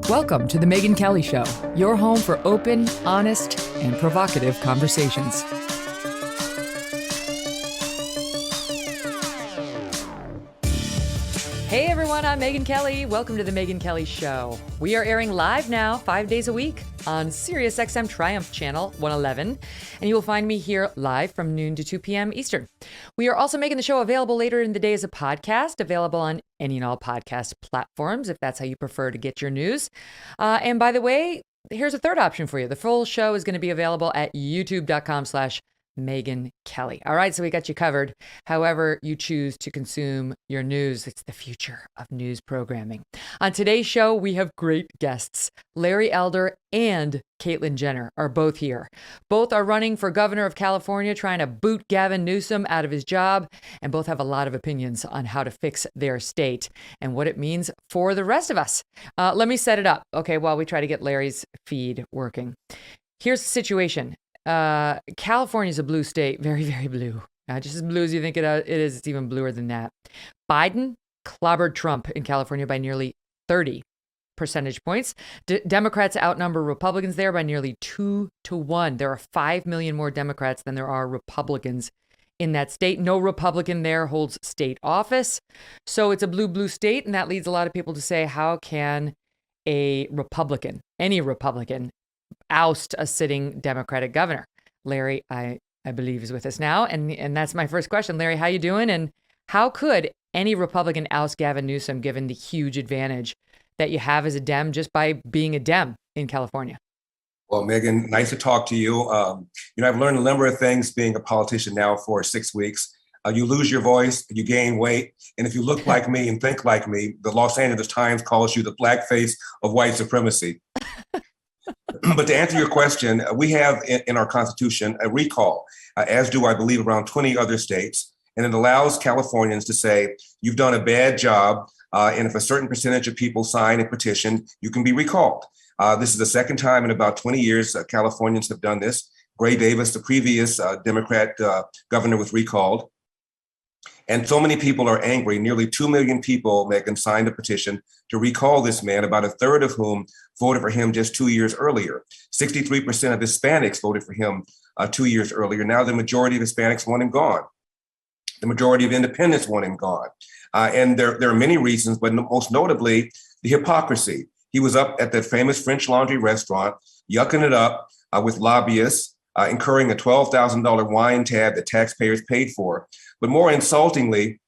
Welcome to the Megyn Kelly Show, your home for open, honest, and provocative conversations. Hey everyone, I'm Megyn Kelly. Welcome to the Megyn Kelly Show. We are airing live now 5 days a week on SiriusXM Triumph Channel 111, and you will find me here live from noon to 2 p.m. Eastern. We are also making the show available later in the day as a podcast, available on any and all podcast platforms, if that's how you prefer to get your news. And by the way, here's a third option for you. The full show is going to be available at youtube.com/Megyn Kelly. All right, so we got you covered. However you choose to consume your news, it's the future of news programming. On today's show, we have great guests. Larry Elder and Caitlyn Jenner are both here. Both are running for governor of California, trying to boot Gavin Newsom out of his job, and both have a lot of opinions on how to fix their state and what it means for the rest of us. Let me set it up, okay, while we try to get Larry's feed working. Here's the situation. California's a blue state, very, very blue. Just as blue as you think it is, it's even bluer than that. Biden clobbered Trump in California by nearly 30 percentage points. Democrats outnumber Republicans there by nearly 2-1. There are 5 million more Democrats than there are Republicans in that state. No Republican there holds state office. So it's a blue state, and that leads a lot of people to say, how can a Republican, any Republican, oust a sitting Democratic governor? Larry, I believe, is with us now. And that's my first question. Larry, how you doing? And how could any Republican oust Gavin Newsom, given the huge advantage that you have as a Dem just by being a Dem in California? Well, Megyn, nice to talk to you. I've learned a number of things being a politician now for 6 weeks. You lose your voice, you gain weight. And if you look like me and think like me, the Los Angeles Times calls you the blackface of white supremacy. But to answer your question, we have in our Constitution a recall, as do I believe around 20 other states. And it allows Californians to say, you've done a bad job. And if a certain percentage of people sign a petition, you can be recalled. This is the second time in about 20 years Californians have done this. Gray Davis, the previous Democrat governor, was recalled. And so many people are angry. Nearly 2 million people, Megyn, signed a petition to recall this man, about a third of whom voted for him just 2 years earlier. 63% of Hispanics voted for him 2 years earlier. Now the majority of Hispanics want him gone. The majority of independents want him gone. And there are many reasons, but most notably, the hypocrisy. He was up at that famous French Laundry restaurant, yucking it up with lobbyists, incurring a $12,000 wine tab that taxpayers paid for. But more insultingly,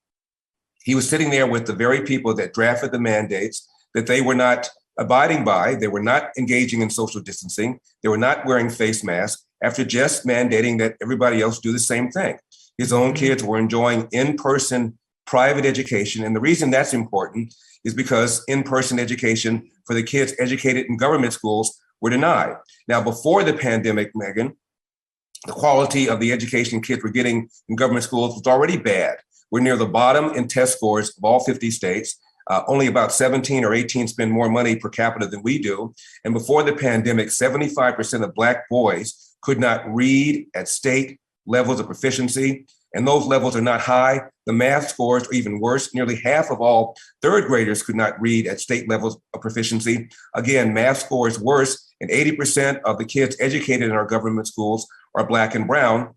he was sitting there with the very people that drafted the mandates that they were not abiding by. They were not engaging in social distancing. They were not wearing face masks after just mandating that everybody else do the same thing. His own kids were enjoying in-person private education. And the reason that's important is because in-person education for the kids educated in government schools were denied. Now, before the pandemic, Megyn, the quality of the education kids were getting in government schools was already bad. We're near the bottom in test scores of all 50 states. Only about 17 or 18 spend more money per capita than we do. And before the pandemic, 75% of Black boys could not read at state levels of proficiency. And those levels are not high. The math scores are even worse. Nearly half of all third graders could not read at state levels of proficiency. Again, math scores worse. And 80% of the kids educated in our government schools are Black and brown.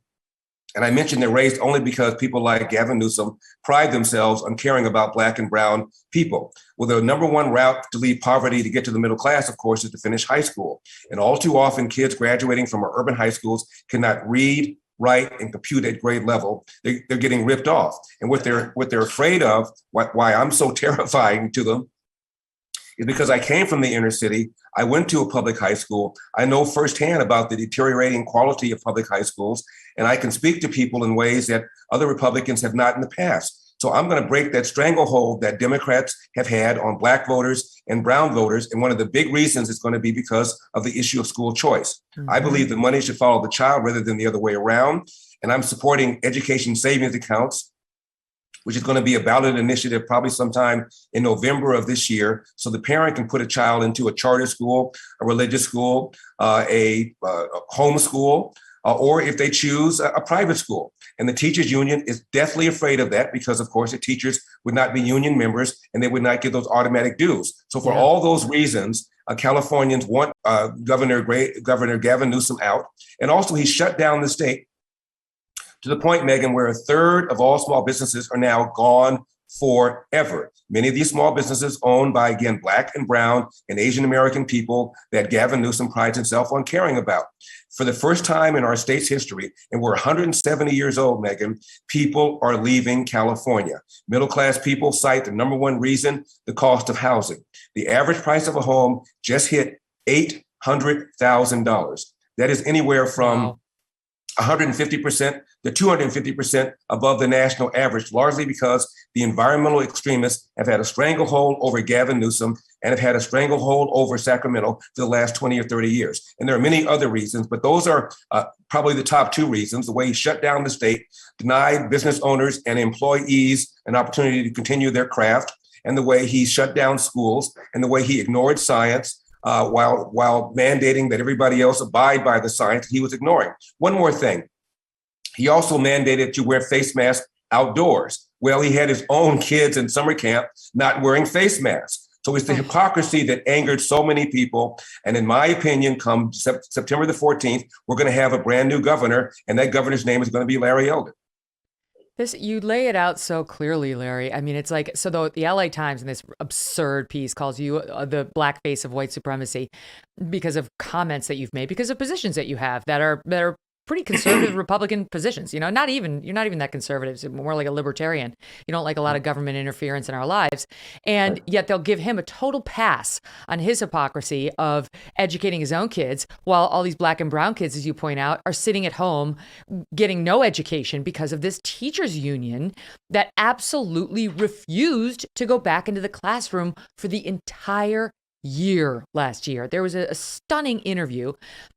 And I mentioned they're raised only because people like Gavin Newsom pride themselves on caring about Black and brown people. Well, the number one route to leave poverty to get to the middle class, of course, is to finish high school. And all too often, kids graduating from our urban high schools cannot read, write, and compute at grade level. They're getting ripped off. And what they're afraid of, why I'm so terrifying to them, is because I came from the inner city. I went to a public high school. I know firsthand about the deteriorating quality of public high schools, and I can speak to people in ways that other Republicans have not in the past. So I'm going to break that stranglehold that Democrats have had on Black voters and brown voters. And one of the big reasons is going to be because of the issue of school choice. Mm-hmm. I believe the money should follow the child rather than the other way around. And I'm supporting education savings accounts, which is going to be a ballot initiative probably sometime in November of this year. So the parent can put a child into a charter school, a religious school, a home school, or if they choose a private school. And the teachers union is deathly afraid of that because, of course, the teachers would not be union members and they would not get those automatic dues. So for all those reasons, Californians want Governor Gavin Newsom out. And also he shut down the state to the point, Megyn, where a third of all small businesses are now gone forever. Many of these small businesses owned by, again, Black and brown and Asian American people that Gavin Newsom prides himself on caring about. For the first time in our state's history, and we're 170 years old, Megyn, people are leaving California. Middle-class people cite the number one reason, the cost of housing. The average price of a home just hit $800,000. That is anywhere from 150% to 250% above the national average, largely because the environmental extremists have had a stranglehold over Gavin Newsom and have had a stranglehold over Sacramento for the last 20 or 30 years. And there are many other reasons, but those are probably the top two reasons: the way he shut down the state, denied business owners and employees an opportunity to continue their craft, and the way he shut down schools, and the way he ignored science, while mandating that everybody else abide by the science he was ignoring. One more thing. He also mandated you wear face masks outdoors. Well, he had his own kids in summer camp not wearing face masks. So it's the hypocrisy that angered so many people. And in my opinion, come September the 14th, we're going to have a brand new governor, and that governor's name is going to be Larry Elder. You lay it out so clearly, Larry. I mean, it's like, so the LA Times in this absurd piece calls you the black face of white supremacy because of comments that you've made, because of positions that you have that are pretty conservative Republican positions. You're not even that conservative. It's more like a libertarian. You don't like a lot of government interference in our lives. And yet they'll give him a total pass on his hypocrisy of educating his own kids, while all these Black and brown kids, as you point out, are sitting at home getting no education because of this teachers union that absolutely refused to go back into the classroom for the entire year last year. There was a stunning interview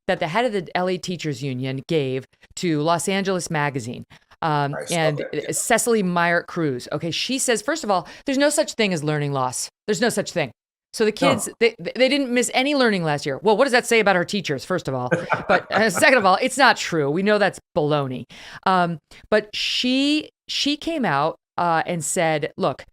that the head of the LA Teachers Union gave to Los Angeles Magazine. Cecily Myert Cruz. Okay, she says, first of all, there's no such thing as learning loss. There's no such thing. So the kids, they didn't miss any learning last year. Well, what does that say about our teachers, first of all? But second of all, it's not true. We know that's baloney. But she came out and said, look,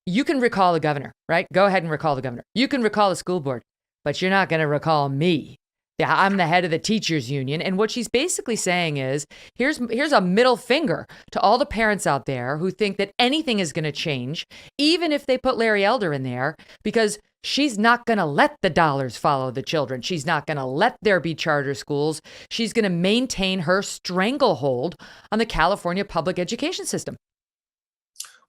you can recall the governor, right? Go ahead and recall the governor. You can recall the school board, but you're not going to recall me. Yeah, I'm the head of the teachers union. And what she's basically saying is, here's a middle finger to all the parents out there who think that anything is going to change, even if they put Larry Elder in there, because she's not going to let the dollars follow the children. She's not going to let there be charter schools. She's going to maintain her stranglehold on the California public education system.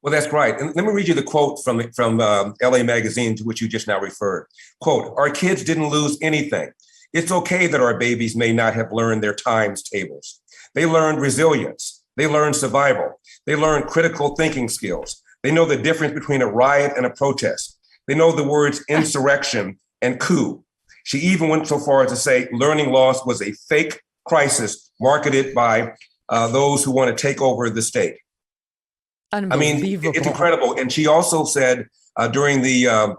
Well, that's right. And let me read you the quote from LA Magazine, to which you just now referred. Quote, "Our kids didn't lose anything. It's okay that our babies may not have learned their times tables. They learned resilience. They learned survival. They learned critical thinking skills. They know the difference between a riot and a protest. They know the words insurrection and coup." She even went so far as to say learning loss was a fake crisis marketed by those who want to take over the state. I mean, it's incredible. And she also said during the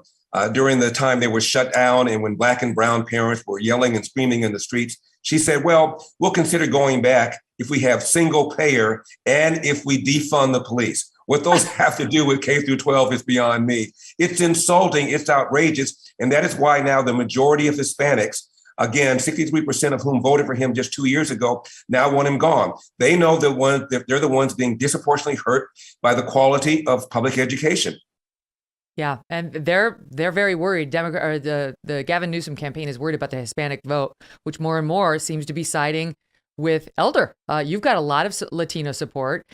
time they were shut down and when Black and brown parents were yelling and screaming in the streets, she said, well, we'll consider going back if we have single payer and if we defund the police. What those have to do with K through 12 is beyond me. It's insulting. It's outrageous. And that is why now the majority of Hispanics, again, 63% of whom voted for him just 2 years ago, now want him gone. They know that they're the ones being disproportionately hurt by the quality of public education. Yeah, and they're very worried. The Gavin Newsom campaign is worried about the Hispanic vote, which more and more seems to be siding with Elder. You've got a lot of Latino support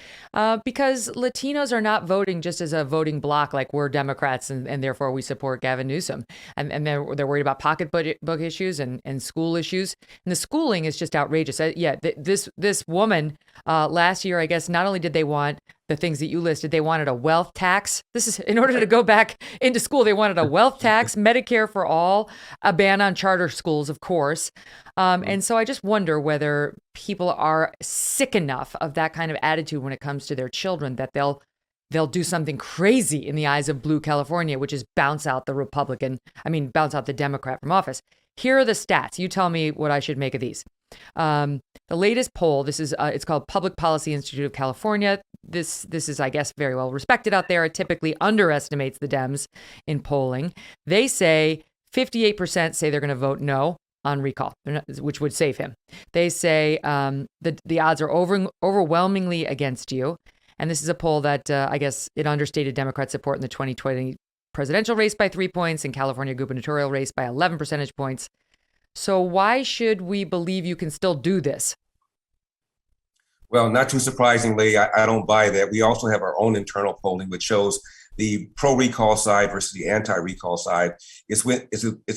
because Latinos are not voting just as a voting bloc like we're Democrats and therefore we support Gavin Newsom. And they're worried about pocketbook issues and school issues. And the schooling is just outrageous. This woman last year, I guess, not only did they want the things that you listed, they wanted a wealth tax. This is in order to go back into school. They wanted a wealth tax, Medicare for all, a ban on charter schools, of course. And so I just wonder whether people are sick enough of that kind of attitude when it comes to their children that they'll do something crazy in the eyes of blue California, which is bounce out the Democrat from office. Here are the stats. You tell me what I should make of these. The latest poll, this is it's called Public Policy Institute of California. This is, I guess, very well respected out there. It typically underestimates the Dems in polling. They say 58% say they're going to vote no on recall, which would save him. They say the odds are overwhelmingly against you. And this is a poll that I guess it understated Democrat support in the 2020 presidential race by 3 points and California gubernatorial race by 11 percentage points. So why should we believe you can still do this? Well, not too surprisingly, I don't buy that. We also have our own internal polling, which shows the pro-recall side versus the anti-recall side is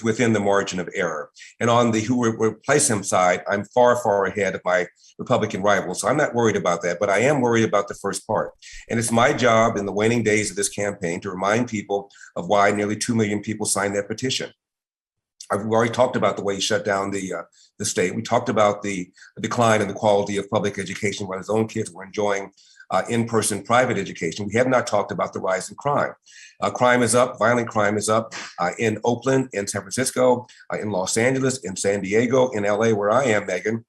within the margin of error. And on the who will replace him side, I'm far, far ahead of my Republican rivals. So I'm not worried about that, but I am worried about the first part. And it's my job in the waning days of this campaign to remind people of why nearly 2 million people signed that petition. I've already talked about the way he shut down the state. We talked about the decline in the quality of public education while his own kids were enjoying in-person private education. We have not talked about the rise in crime. Crime is up, violent crime is up in Oakland, in San Francisco, in Los Angeles, in San Diego, in LA, where I am, Megyn.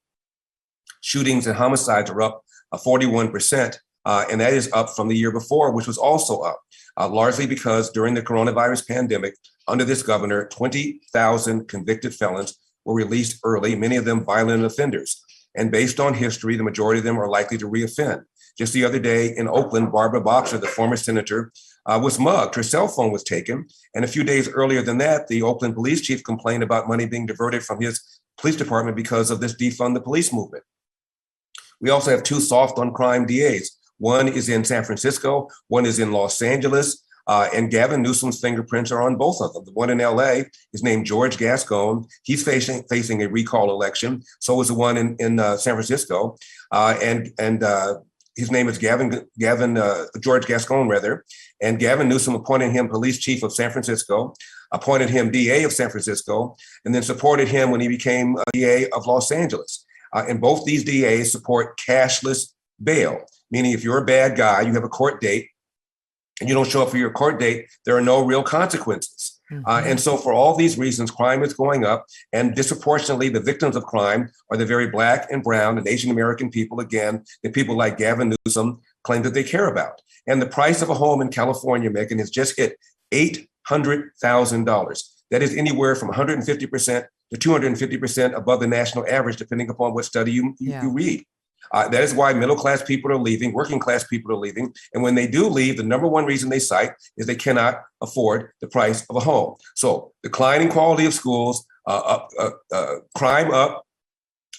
Shootings and homicides are up 41%, and that is up from the year before, which was also up, largely because during the coronavirus pandemic, under this governor, 20,000 convicted felons were released early, many of them violent offenders. And based on history, the majority of them are likely to reoffend. Just the other day in Oakland, Barbara Boxer, the former senator, was mugged. Her cell phone was taken. And a few days earlier than that, the Oakland police chief complained about money being diverted from his police department because of this defund the police movement. We also have two soft on crime DAs. One is in San Francisco, one is in Los Angeles, and Gavin Newsom's fingerprints are on both of them. The one in LA is named George Gascon. He's facing a recall election. So is the one in San Francisco. His name is George Gascon, rather. And Gavin Newsom appointed him police chief of San Francisco, appointed him DA of San Francisco, and then supported him when he became DA of Los Angeles. And both these DAs support cashless bail, meaning if you're a bad guy, you have a court date, and you don't show up for your court date, there are no real consequences. Mm-hmm. And so for all these reasons, crime is going up, and disproportionately, the victims of crime are the very Black and brown and Asian American people, again, that people like Gavin Newsom claim that they care about. And the price of a home in California, Megyn, has just hit $800,000. That is anywhere from 150% to 250% above the national average, depending upon what study you read. That is why middle-class people are leaving, working-class people are leaving. And when they do leave, the number one reason they cite is they cannot afford the price of a home. So declining quality of schools, crime up,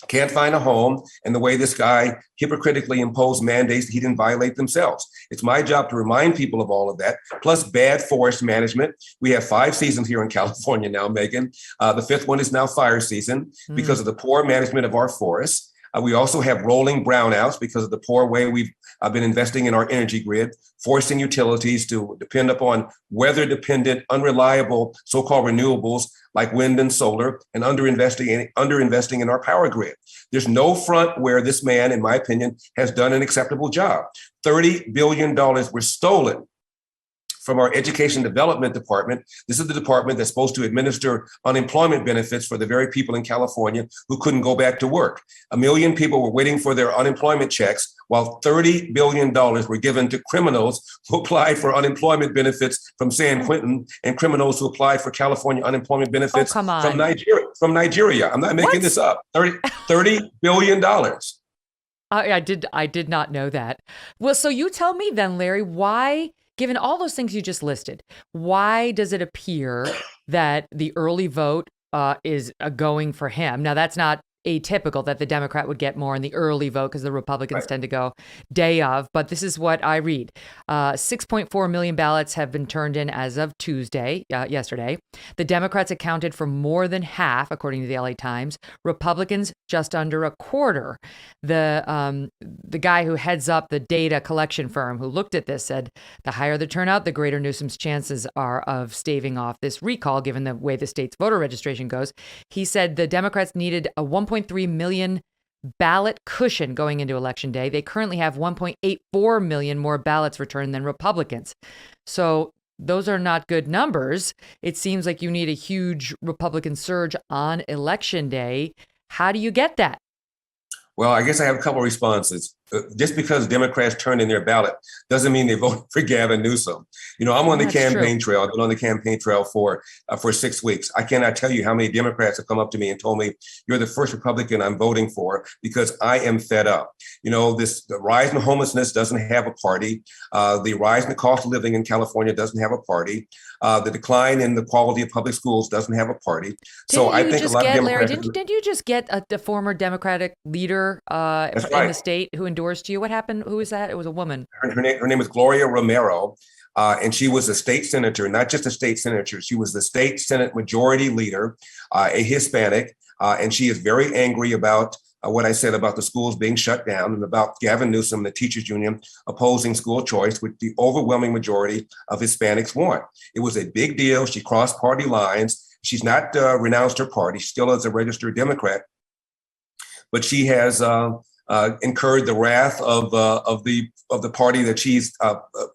can't find a home, and the way this guy hypocritically imposed mandates that he didn't violate themselves. It's my job to remind people of all of that, plus bad forest management. We have 5 seasons here in California now, Megyn. The 5th one is now fire season because of the poor management of our forests. We also have rolling brownouts because of the poor way we've been investing in our energy grid, forcing utilities to depend upon weather-dependent, unreliable so-called renewables like wind and solar, and underinvesting in our power grid. There's no front where this man, in my opinion, has done an acceptable job. $30 billion were stolen from our Education Development Department. This is the department that's supposed to administer unemployment benefits for the very people in California who couldn't go back to work. 1 million people were waiting for their unemployment checks, while $30 billion were given to criminals who applied for unemployment benefits from San Quentin and criminals who applied for California unemployment benefits from Nigeria. I'm not making this up. $30 billion. I did not know that. Well, so you tell me then, Larry, why, given all those things you just listed, why does it appear that the early vote is going for him? Now, that's not atypical that the Democrat would get more in the early vote because the Republicans tend to go day of. But this is what I read. 6.4 million ballots have been turned in as of yesterday. The Democrats accounted for more than half, according to the LA Times. Republicans just under a quarter. The guy who heads up the data collection firm who looked at this said the higher the turnout, the greater Newsom's chances are of staving off this recall, given the way the state's voter registration goes. He said the Democrats needed a 1.3 million ballot cushion going into Election Day. They currently have 1.84 million more ballots returned than Republicans. So those are not good numbers. It seems like you need a huge Republican surge on Election Day. How do you get that? Well, I guess I have a couple of responses. just because Democrats turned in their ballot doesn't mean they voted for Gavin Newsom. I'm on the campaign trail. I've been on the campaign trail for 6 weeks. I cannot tell you how many Democrats have come up to me and told me, you're the first Republican I'm voting for because I am fed up. The rise in homelessness doesn't have a party. The rise in the cost of living in California doesn't have a party. The decline in the quality of public schools doesn't have a party. So I think a lot of Democrats. Larry, didn't you just get the former Democratic leader in the state who endorsed you? What happened? Who was that? It was a woman. Her name is Gloria Romero. And she was a state senator, not just a state senator. She was the state Senate majority leader, a Hispanic. And she is very angry about what I said about the schools being shut down and about Gavin Newsom, the teachers union, opposing school choice, which the overwhelming majority of Hispanics want. It was a big deal. She crossed party lines. She's not renounced her party. She still is a registered Democrat, but she has incurred the wrath of the party that she's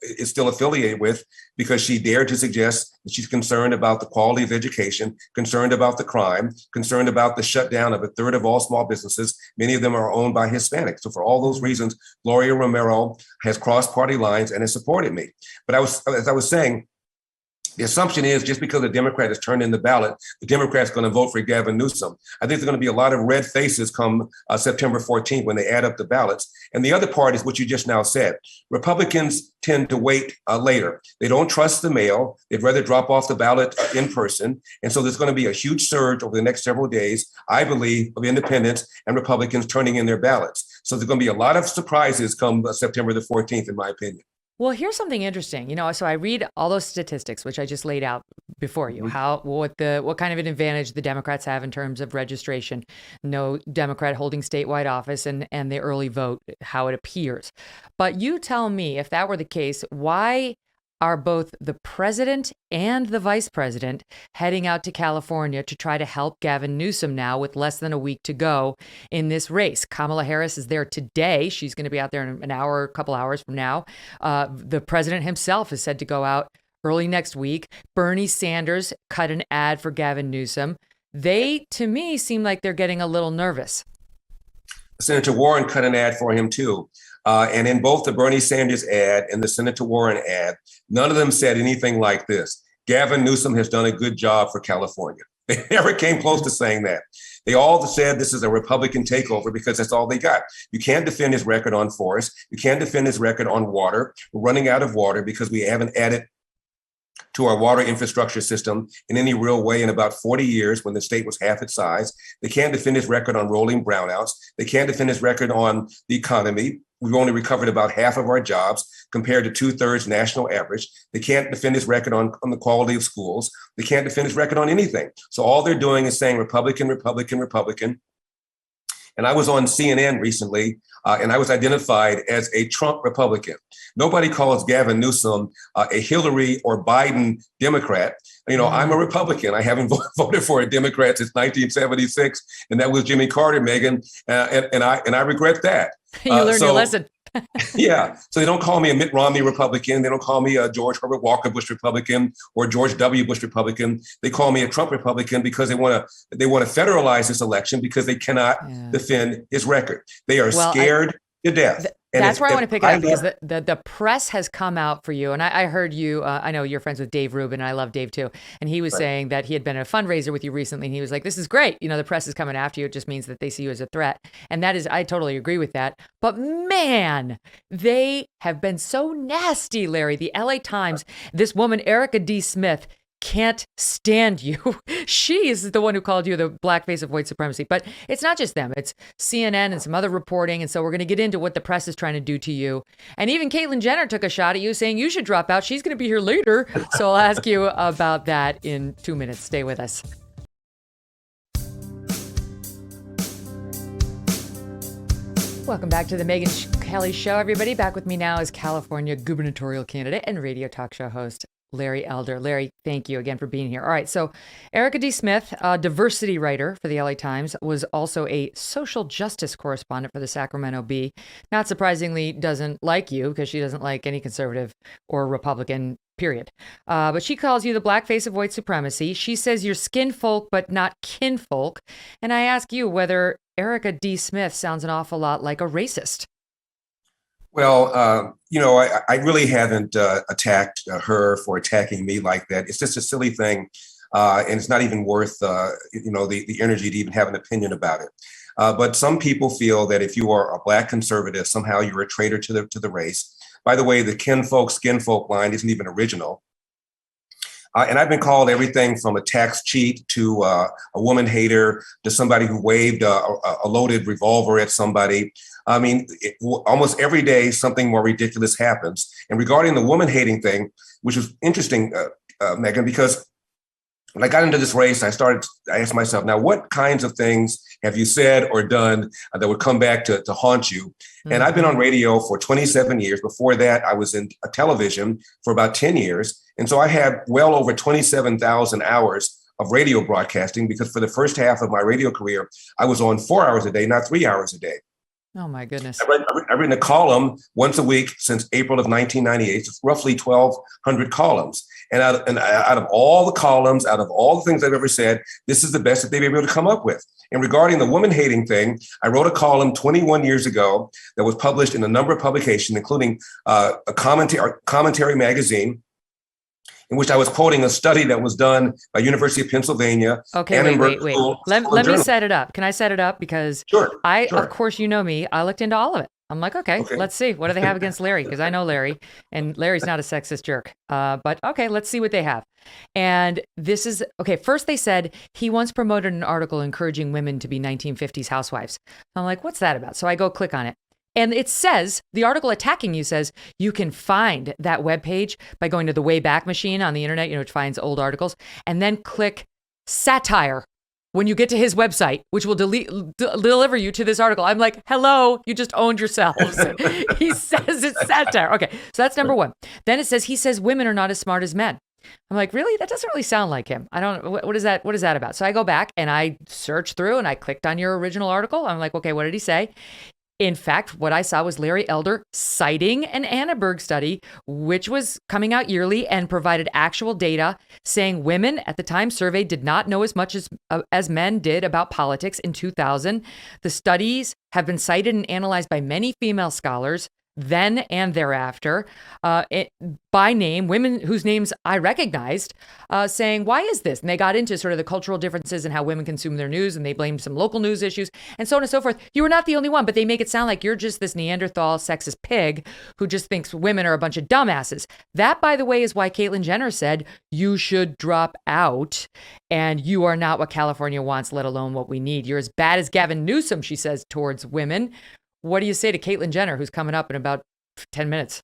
is still affiliated with, because she dared to suggest that she's concerned about the quality of education, concerned about the crime, concerned about the shutdown of a third of all small businesses. Many of them are owned by Hispanics. So for all those reasons, Gloria Romero has crossed party lines and has supported me. But as I was saying, the assumption is just because a Democrat has turned in the ballot, the Democrat's going to vote for Gavin Newsom. I think there's going to be a lot of red faces come September 14th when they add up the ballots. And the other part is what you just now said. Republicans tend to wait later. They don't trust the mail. They'd rather drop off the ballot in person. And so there's going to be a huge surge over the next several days, I believe, of independents and Republicans turning in their ballots. So there's going to be a lot of surprises come September the 14th, in my opinion. Well, here's something interesting. So I read all those statistics, which I just laid out before you, what kind of an advantage the Democrats have in terms of registration, no Democrat holding statewide office, and the early vote, how it appears. But you tell me, if that were the case, why are both the president and the vice president heading out to California to try to help Gavin Newsom now with less than a week to go in this race? Kamala Harris is there today. She's going to be out there in an hour, a couple hours from now. The president himself is said to go out early next week. Bernie Sanders cut an ad for Gavin Newsom. They, to me, seem like they're getting a little nervous. Senator Warren cut an ad for him, too. And in both the Bernie Sanders ad and the Senator Warren ad, none of them said anything like this: Gavin Newsom has done a good job for California. They never came close to saying that. They all said this is a Republican takeover because that's all they got. You can't defend his record on forest. You can't defend his record on water. We're running out of water because we haven't added to our water infrastructure system in any real way in about 40 years, when the state was half its size. They can't defend his record on rolling brownouts. They can't defend his record on the economy. We've only recovered about half of our jobs compared to 2/3 national average. They can't defend his record on the quality of schools. They can't defend his record on anything. So all they're doing is saying Republican, Republican, Republican. And I was on CNN recently, and I was identified as a Trump Republican. Nobody calls Gavin Newsom a Hillary or Biden Democrat. I'm a Republican. I haven't voted for a Democrat since 1976, and that was Jimmy Carter, Megyn, and I regret that. You learned your lesson. Yeah. So they don't call me a Mitt Romney Republican. They don't call me a George Herbert Walker Bush Republican or George W. Bush Republican. They call me a Trump Republican because they want to federalize this election because they cannot defend his record. They are scared to death. That's where I want to pick it up, because the press has come out for you. And I heard you, I know you're friends with Dave Rubin, and I love Dave too. And he was saying that he had been at a fundraiser with you recently, and he was like, this is great. The press is coming after you. It just means that they see you as a threat. And that is, I totally agree with that. But man, they have been so nasty, Larry. The LA Times, this woman, Erica D. Smith, can't stand you. She is the one who called you the blackface of white supremacy. But it's not just them. It's CNN and some other reporting. And so we're going to get into what the press is trying to do to you. And even Caitlyn Jenner took a shot at you, saying you should drop out. She's going to be here later. So I'll ask you about that in 2 minutes. Stay with us. Welcome back to the Megyn Kelly Show, everybody. Back with me now is California gubernatorial candidate and radio talk show host, Larry Elder. Larry, thank you again for being here. All right. So Erica D. Smith, a diversity writer for the LA Times, was also a social justice correspondent for the Sacramento Bee. Not surprisingly, doesn't like you because she doesn't like any conservative or Republican, period. But she calls you the blackface of white supremacy. She says you're skin folk, but not kinfolk. And I ask you whether Erica D. Smith sounds an awful lot like a racist. Well, I really haven't attacked her for attacking me like that. It's just a silly thing. And it's not even worth, the energy to even have an opinion about it. But some people feel that if you are a Black conservative, somehow you're a traitor to the race. By the way, the kinfolk, skinfolk line isn't even original. And I've been called everything from a tax cheat to a woman hater to somebody who waved a loaded revolver at somebody. I mean, almost every day something more ridiculous happens. And regarding the woman hating thing, which was interesting, Megyn, because when I got into this race, I asked myself, now, what kinds of things have you said or done that would come back to haunt you? Mm-hmm. And I've been on radio for 27 years. Before that, I was in television for about 10 years. And so I had well over 27,000 hours of radio broadcasting, because for the first half of my radio career, I was on 4 hours a day, not 3 hours a day. Oh, my goodness. I've written a column once a week since April of 1998. It's roughly 1,200 columns. And out of all the columns, out of all the things I've ever said, this is the best that they've been able to come up with. And regarding the woman hating thing, I wrote a column 21 years ago that was published in a number of publications, including a commentary magazine, in which I was quoting a study that was done by University of Pennsylvania. Okay, wait. Let me set it up. Can I set it up? Because sure. Of course, you know me, I looked into all of it. I'm like, okay, let's see. What do they have against Larry? Because I know Larry, and Larry's not a sexist jerk. But okay, let's see what they have. And this is, okay, first they said he once promoted an article encouraging women to be 1950s housewives. I'm like, what's that about? So I go click on it. And it says, the article attacking you says, you can find that webpage by going to the Wayback Machine on the internet, which finds old articles, and then click satire when you get to his website, which will deliver you to this article. I'm like, hello, you just owned yourselves. He says it's satire. Okay, so that's number one. Then it says, he says women are not as smart as men. I'm like, really? That doesn't really sound like him. I don't, what is that? What is that about? So I go back and I search through and I clicked on your original article. I'm like, okay, what did he say? In fact, what I saw was Larry Elder citing an Annenberg study, which was coming out yearly and provided actual data saying women at the time surveyed did not know as much as men did about politics in 2000. The studies have been cited and analyzed by many female scholars then and thereafter, by name, women whose names I recognized, saying, why is this? And they got into sort of the cultural differences and how women consume their news, and they blamed some local news issues and so on and so forth. You were not the only one, but they make it sound like you're just this Neanderthal sexist pig who just thinks women are a bunch of dumbasses. That, by the way, is why Caitlyn Jenner said you should drop out, and you are not what California wants, let alone what we need. You're as bad as Gavin Newsom, she says, towards women. What do you say to Caitlyn Jenner, who's coming up in about 10 minutes?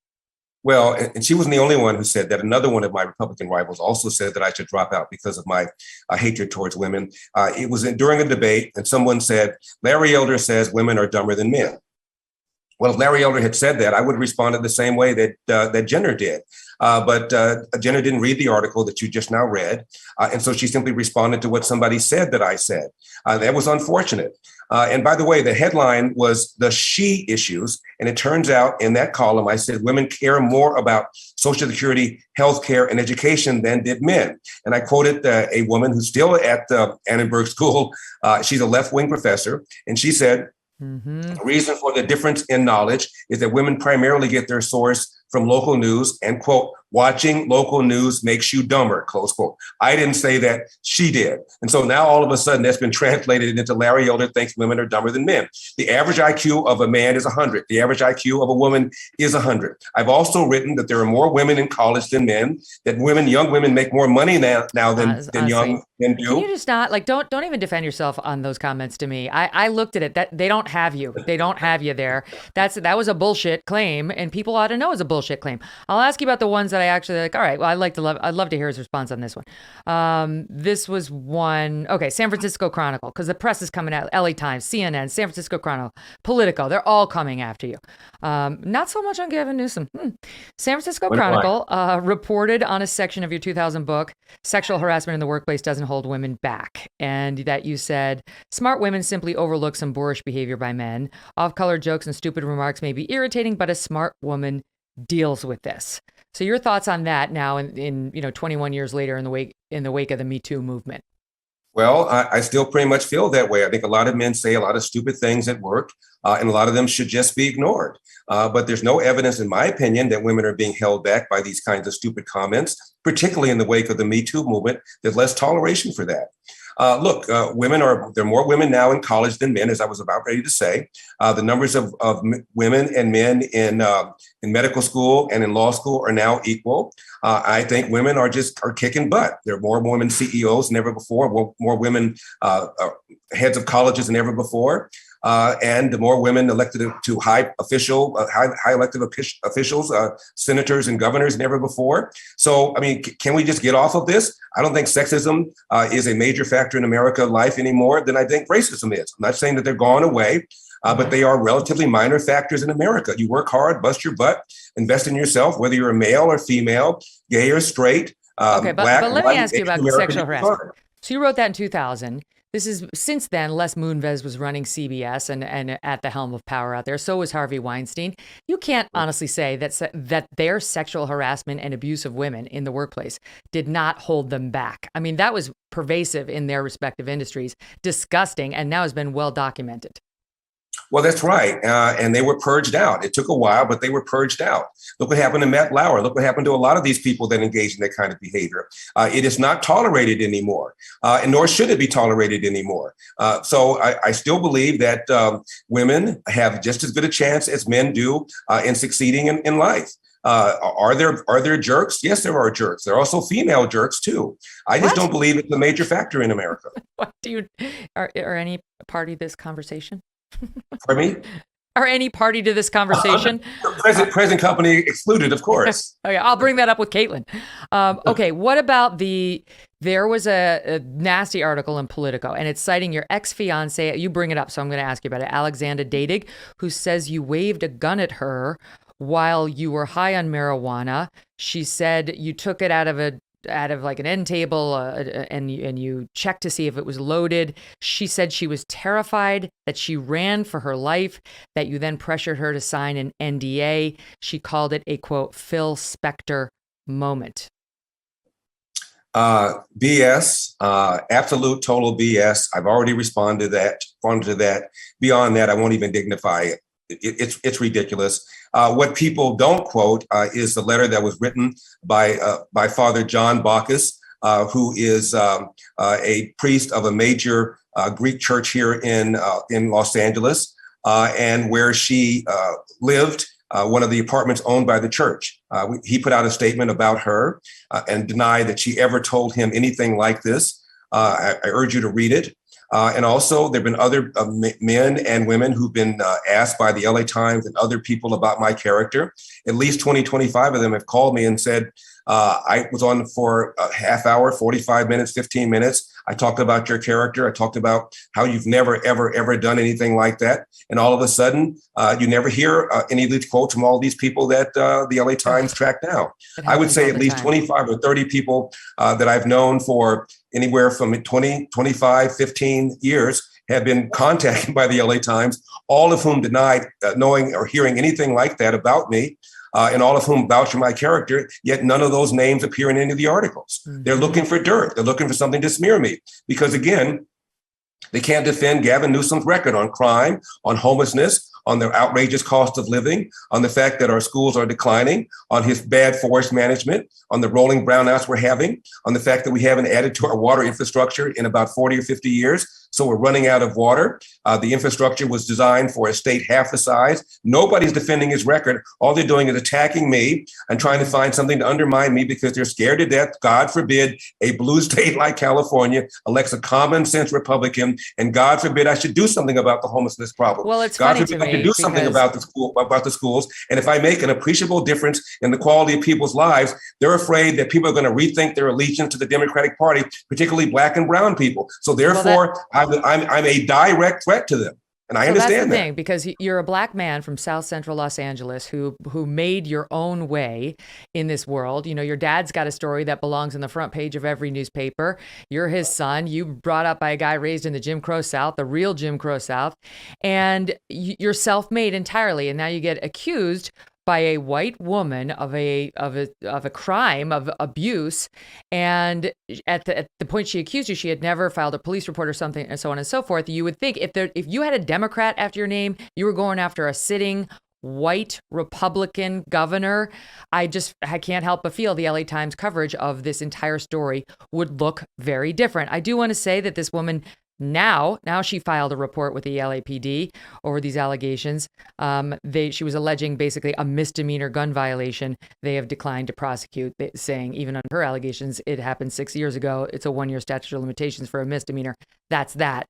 Well, and she wasn't the only one who said that. Another one of my Republican rivals also said that I should drop out because of my hatred towards women. It was during a debate, and someone said, Larry Elder says women are dumber than men. Well, if Larry Elder had said that, I would have responded the same way that Jenner did. But Jenner didn't read the article that you just now read. And so she simply responded to what somebody said that I said. That was unfortunate. And by the way, the headline was the she issues. And it turns out in that column, I said women care more about Social Security, healthcare, and education than did men. And I quoted a woman who's still at Annenberg School. She's a left-wing professor. And she said, the reason for the difference in knowledge is that women primarily get their source from local news, and quote, watching local news makes you dumber, close quote. I didn't say that, she did. And so now all of a sudden that's been translated into Larry Elder thinks women are dumber than men. The average IQ of a man is 100. The average IQ of a woman is 100. I've also written that there are more women in college than men, that young women make more money now than young men do. Can you just not, like, don't even defend yourself on those comments to me. I looked at it, that they don't have you. They don't have you there. That was a bullshit claim, and people ought to know it's a bullshit claim. I'll ask you about the ones that I actually like. All right, well, I'd love to hear his response on this one. This was one, okay, San Francisco Chronicle, because the press is coming out, LA Times, CNN, San Francisco Chronicle, Politico, they're all coming after you. Not so much on Gavin Newsom. San Francisco Chronicle reported on a section of your 2000 book, Sexual Harassment in the Workplace Doesn't Hold Women Back, and that you said, smart women simply overlook some boorish behavior by men. Off-color jokes and stupid remarks may be irritating, but a smart woman deals with this. So your thoughts on that now in 21 years later in the wake of the Me Too movement? Well, I still pretty much feel that way. I think a lot of men say a lot of stupid things at work, and a lot of them should just be ignored. But there's no evidence, in my opinion, that women are being held back by these kinds of stupid comments, particularly in the wake of the Me Too movement. There's less toleration for that. Look, there are more women now in college than men, as I was about ready to say. The numbers of women and men in medical school and in law school are now equal. I think women are kicking butt. There are more women CEOs than ever before, more women heads of colleges than ever before. And the more women elected to high elected officials, senators and governors than ever before. So, I mean, can we just get off of this? I don't think sexism is a major factor in American life any more than I think racism is. I'm not saying that they're gone away, but they are relatively minor factors in America. You work hard, bust your butt, invest in yourself, whether you're a male or female, gay or straight. Okay, black, but let me ask you about sexual harassment. Hard. So you wrote that in 2000. This is since then, Les Moonves was running CBS and at the helm of power out there. So was Harvey Weinstein. You can't honestly say that their sexual harassment and abuse of women in the workplace did not hold them back. I mean, that was pervasive in their respective industries, disgusting, and now has been well documented. Well, that's right. And they were purged out. It took a while, but they were purged out. Look what happened to Matt Lauer. Look what happened to a lot of these people that engage in that kind of behavior. It is not tolerated anymore, and nor should it be tolerated anymore. So I still believe that women have just as good a chance as men do in succeeding in life. Are there jerks? Yes, there are jerks. There are also female jerks too. I just don't believe it's a major factor in America. What are any party to this conversation? Pardon me? Are any party to this conversation? Present company excluded, of course. Okay, I'll bring that up with Caitlyn. Okay, what about there was a nasty article in Politico, and it's citing your ex-fiance. You bring it up, so I'm going to ask you about it. Alexandra Dadig, who says you waved a gun at her while you were high on marijuana. She said you took it out of like an end table and you checked to see if it was loaded. She said she was terrified, that she ran for her life, that you then pressured her to sign an NDA. She called it a, quote, Phil Spector moment. BS, absolute total BS. I've already responded to that. Beyond that, I won't even dignify it. It's ridiculous. What people don't quote is the letter that was written by Father John Bacchus, who is a priest of a major Greek church here in Los Angeles, and where she lived, one of the apartments owned by the church. He put out a statement about her and denied that she ever told him anything like this. I urge you to read it. And also, there have been other men and women who've been asked by the LA Times and other people about my character. At least 25 of them have called me and said, I was on for a half hour, 45 minutes, 15 minutes. I talked about your character. I talked about how you've never, ever, ever done anything like that. And all of a sudden, you never hear any of these quotes from all these people that the LA Times tracked down. I would say at least 25 or 30 people that I've known for anywhere from 20, 25, 15 years have been contacted by the LA Times, all of whom denied knowing or hearing anything like that about me. And all of whom vouch for my character, yet none of those names appear in any of the articles. Mm-hmm. They're looking for dirt. They're looking for something to smear me. Because again, they can't defend Gavin Newsom's record on crime, on homelessness, on the outrageous cost of living, on the fact that our schools are declining, on his bad forest management, on the rolling brownouts we're having, on the fact that we haven't added to our water infrastructure in about 40 or 50 years. So we're running out of water. The infrastructure was designed for a state half the size. Nobody's defending his record. All they're doing is attacking me and trying to find something to undermine me because they're scared to death. God forbid a blue state like California elects a common sense Republican, and God forbid I should do something about the homelessness problem. Well, it's God funny forbid to I me should do something about the schools. And if I make an appreciable difference in the quality of people's lives, they're afraid that people are going to rethink their allegiance to the Democratic Party, particularly black and brown people. So therefore, I'm a direct threat to them. And I understand that's the that. thing, because you're a black man from South Central Los Angeles who made your own way in this world. You know, your dad's got a story that belongs on the front page of every newspaper. You're his son. You brought up by a guy raised in the Jim Crow South, the real Jim Crow South, and you're self-made entirely. And now you get accused by a white woman of a crime of abuse, and at the point she accused you, she had never filed a police report or something, and so on and so forth. You would think if you had a Democrat after your name, you were going after a sitting white Republican governor. I can't help but feel the LA Times coverage of this entire story would look very different. I do want to say that this woman now she filed a report with the LAPD over these allegations. She was alleging basically a misdemeanor gun violation. They have declined to prosecute, saying even on her allegations, it happened 6 years ago. It's a 1-year statute of limitations for a misdemeanor. That's that.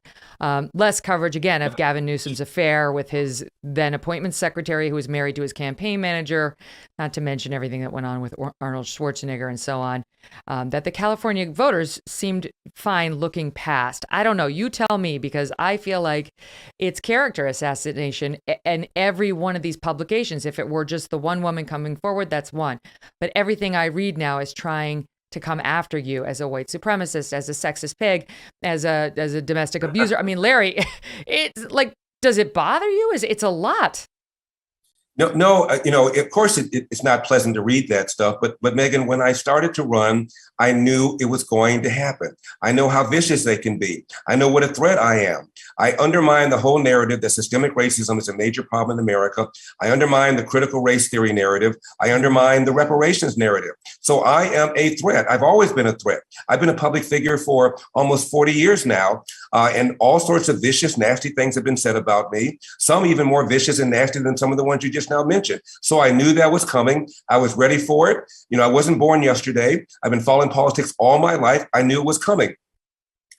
Less coverage again of Gavin Newsom's affair with his then appointments secretary, who was married to his campaign manager, not to mention everything that went on with Arnold Schwarzenegger and so on, that the California voters seemed fine looking past. I don't know. You tell me, because I feel like it's character assassination. And every one of these publications, if it were just the one woman coming forward, that's one. But everything I read now is trying to come after you as a white supremacist, as a sexist pig, as a domestic abuser. I mean, Larry, it's like, does it bother you? It's a lot. No, of course it's not pleasant to read that stuff, but Megyn, when I started to run, I knew it was going to happen. I know how vicious they can be. I know what a threat I am. I undermine the whole narrative that systemic racism is a major problem in America. I undermine the critical race theory narrative. I undermine the reparations narrative. So I am a threat. I've always been a threat. I've been a public figure for almost 40 years now, and all sorts of vicious, nasty things have been said about me, some even more vicious and nasty than some of the ones you just now mentioned. So I knew that was coming. I was ready for it. I wasn't born yesterday. I've been following politics all my life. I knew it was coming.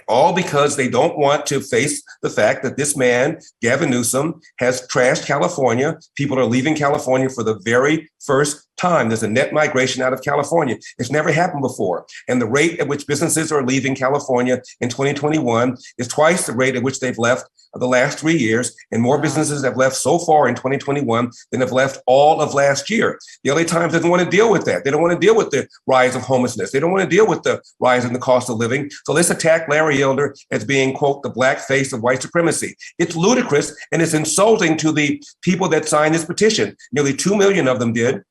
All because they don't want to face the fact that this man, Gavin Newsom, has trashed California. People are leaving California for the very first time. There's a net migration out of California. It's never happened before. And the rate at which businesses are leaving California in 2021 is twice the rate at which they've left the last 3 years. And more businesses have left so far in 2021 than have left all of last year. The LA Times doesn't want to deal with that. They don't want to deal with the rise of homelessness. They don't want to deal with the rise in the cost of living. So let's attack Larry Elder as being, quote, the black face of white supremacy. It's ludicrous, and it's insulting to the people that signed this petition. Nearly 2 million of them did.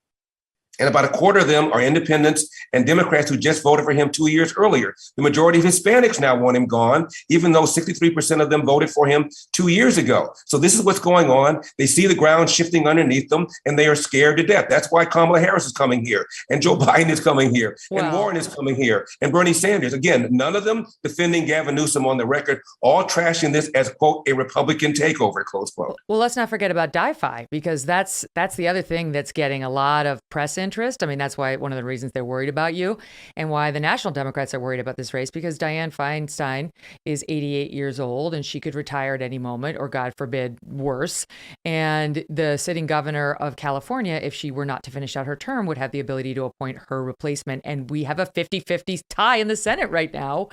And about a quarter of them are independents and Democrats who just voted for him 2 years earlier. The majority of Hispanics now want him gone, even though 63% of them voted for him 2 years ago. So this is what's going on. They see the ground shifting underneath them, and they are scared to death. That's why Kamala Harris is coming here, and Joe Biden is coming here, and Warren is coming here, and Bernie Sanders. Again, none of them defending Gavin Newsom on the record, all trashing this as, quote, a Republican takeover, close quote. Well, let's not forget about DiFi, because that's the other thing that's getting a lot of press interest. I mean, that's why one of the reasons they're worried about you, and why the national Democrats are worried about this race, because Dianne Feinstein is 88 years old and she could retire at any moment, or God forbid, worse. And the sitting governor of California, if she were not to finish out her term, would have the ability to appoint her replacement. And we have a 50-50 tie in the Senate right now.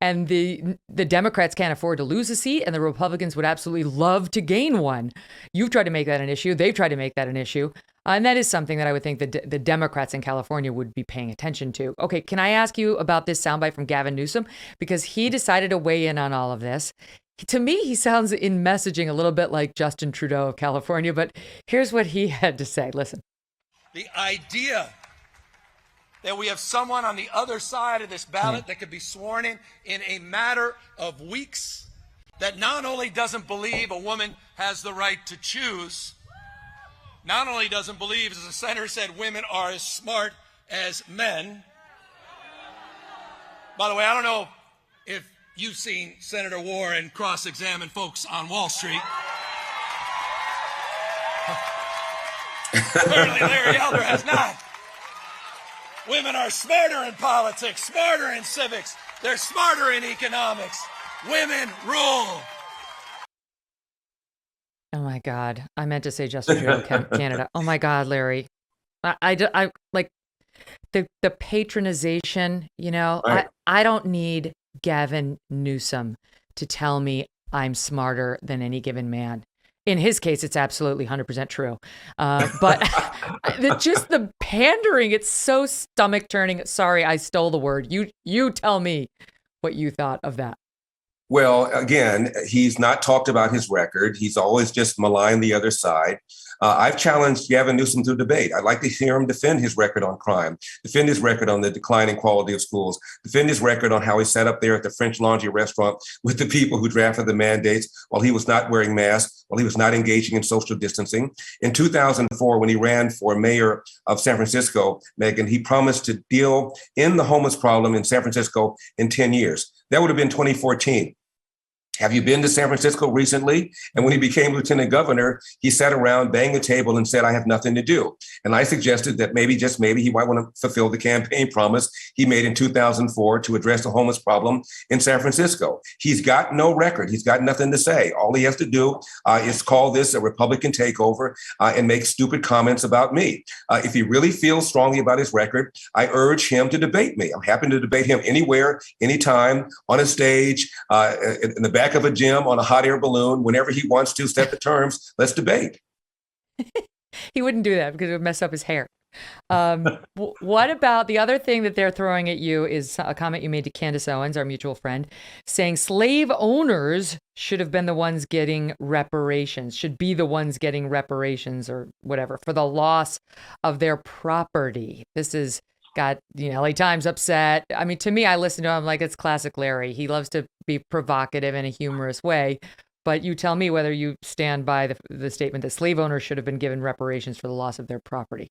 And the Democrats can't afford to lose a seat, and the Republicans would absolutely love to gain one. You've tried to make that an issue. They've tried to make that an issue. And that is something that I would think that the Democrats in California would be paying attention to. Okay, can I ask you about this soundbite from Gavin Newsom? Because he decided to weigh in on all of this. To me, he sounds in messaging a little bit like Justin Trudeau of California, but here's what he had to say. Listen. The idea that we have someone on the other side of this ballot that could be sworn in a matter of weeks, that not only doesn't believe a woman has the right to choose, not only doesn't believe, as the senator said, women are as smart as men. By the way, I don't know if you've seen Senator Warren cross-examine folks on Wall Street. Apparently Larry Elder has not. Women are smarter in politics, smarter in civics. They're smarter in economics. Women rule. Oh my God. I meant to say Justin Trudeau, Canada. Oh my God, Larry. I like the patronization, right. I don't need Gavin Newsom to tell me I'm smarter than any given man. In his case, it's absolutely 100% true. But just the pandering, it's so stomach turning. Sorry, I stole the word. You tell me what you thought of that. Well, again, he's not talked about his record. He's always just maligned the other side. I've challenged Gavin Newsom to debate. I'd like to hear him defend his record on crime, defend his record on the declining quality of schools, defend his record on how he sat up there at the French Laundry restaurant with the people who drafted the mandates while he was not wearing masks, while he was not engaging in social distancing. In 2004, when he ran for mayor of San Francisco, Megyn, he promised to deal in the homeless problem in San Francisco in 10 years. That would have been 2014. Have you been to San Francisco recently? And when he became lieutenant governor, he sat around, banged the table and said, I have nothing to do. And I suggested that maybe, just maybe, he might want to fulfill the campaign promise he made in 2004 to address the homeless problem in San Francisco. He's got no record. He's got nothing to say. All he has to do is call this a Republican takeover and make stupid comments about me. If he really feels strongly about his record, I urge him to debate me. I'm happy to debate him anywhere, anytime, on a stage, in the back of a gym, on a hot air balloon, whenever he wants to set the terms. Let's debate. He wouldn't do that because it would mess up his hair. What about the other thing that they're throwing at you is a comment you made to Candace Owens, our mutual friend, saying slave owners should have been the ones getting reparations, should be the ones getting reparations or whatever for the loss of their property. This is got the LA Times upset. I mean, to me, I listen to him like it's classic Larry. He loves to be provocative in a humorous way. But you tell me whether you stand by the statement that slave owners should have been given reparations for the loss of their property.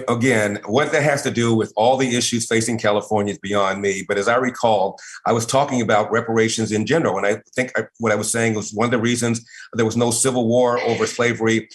Again, what that has to do with all the issues facing California is beyond me. But as I recall, I was talking about reparations in general. And I think what I was saying was one of the reasons there was no civil war over slavery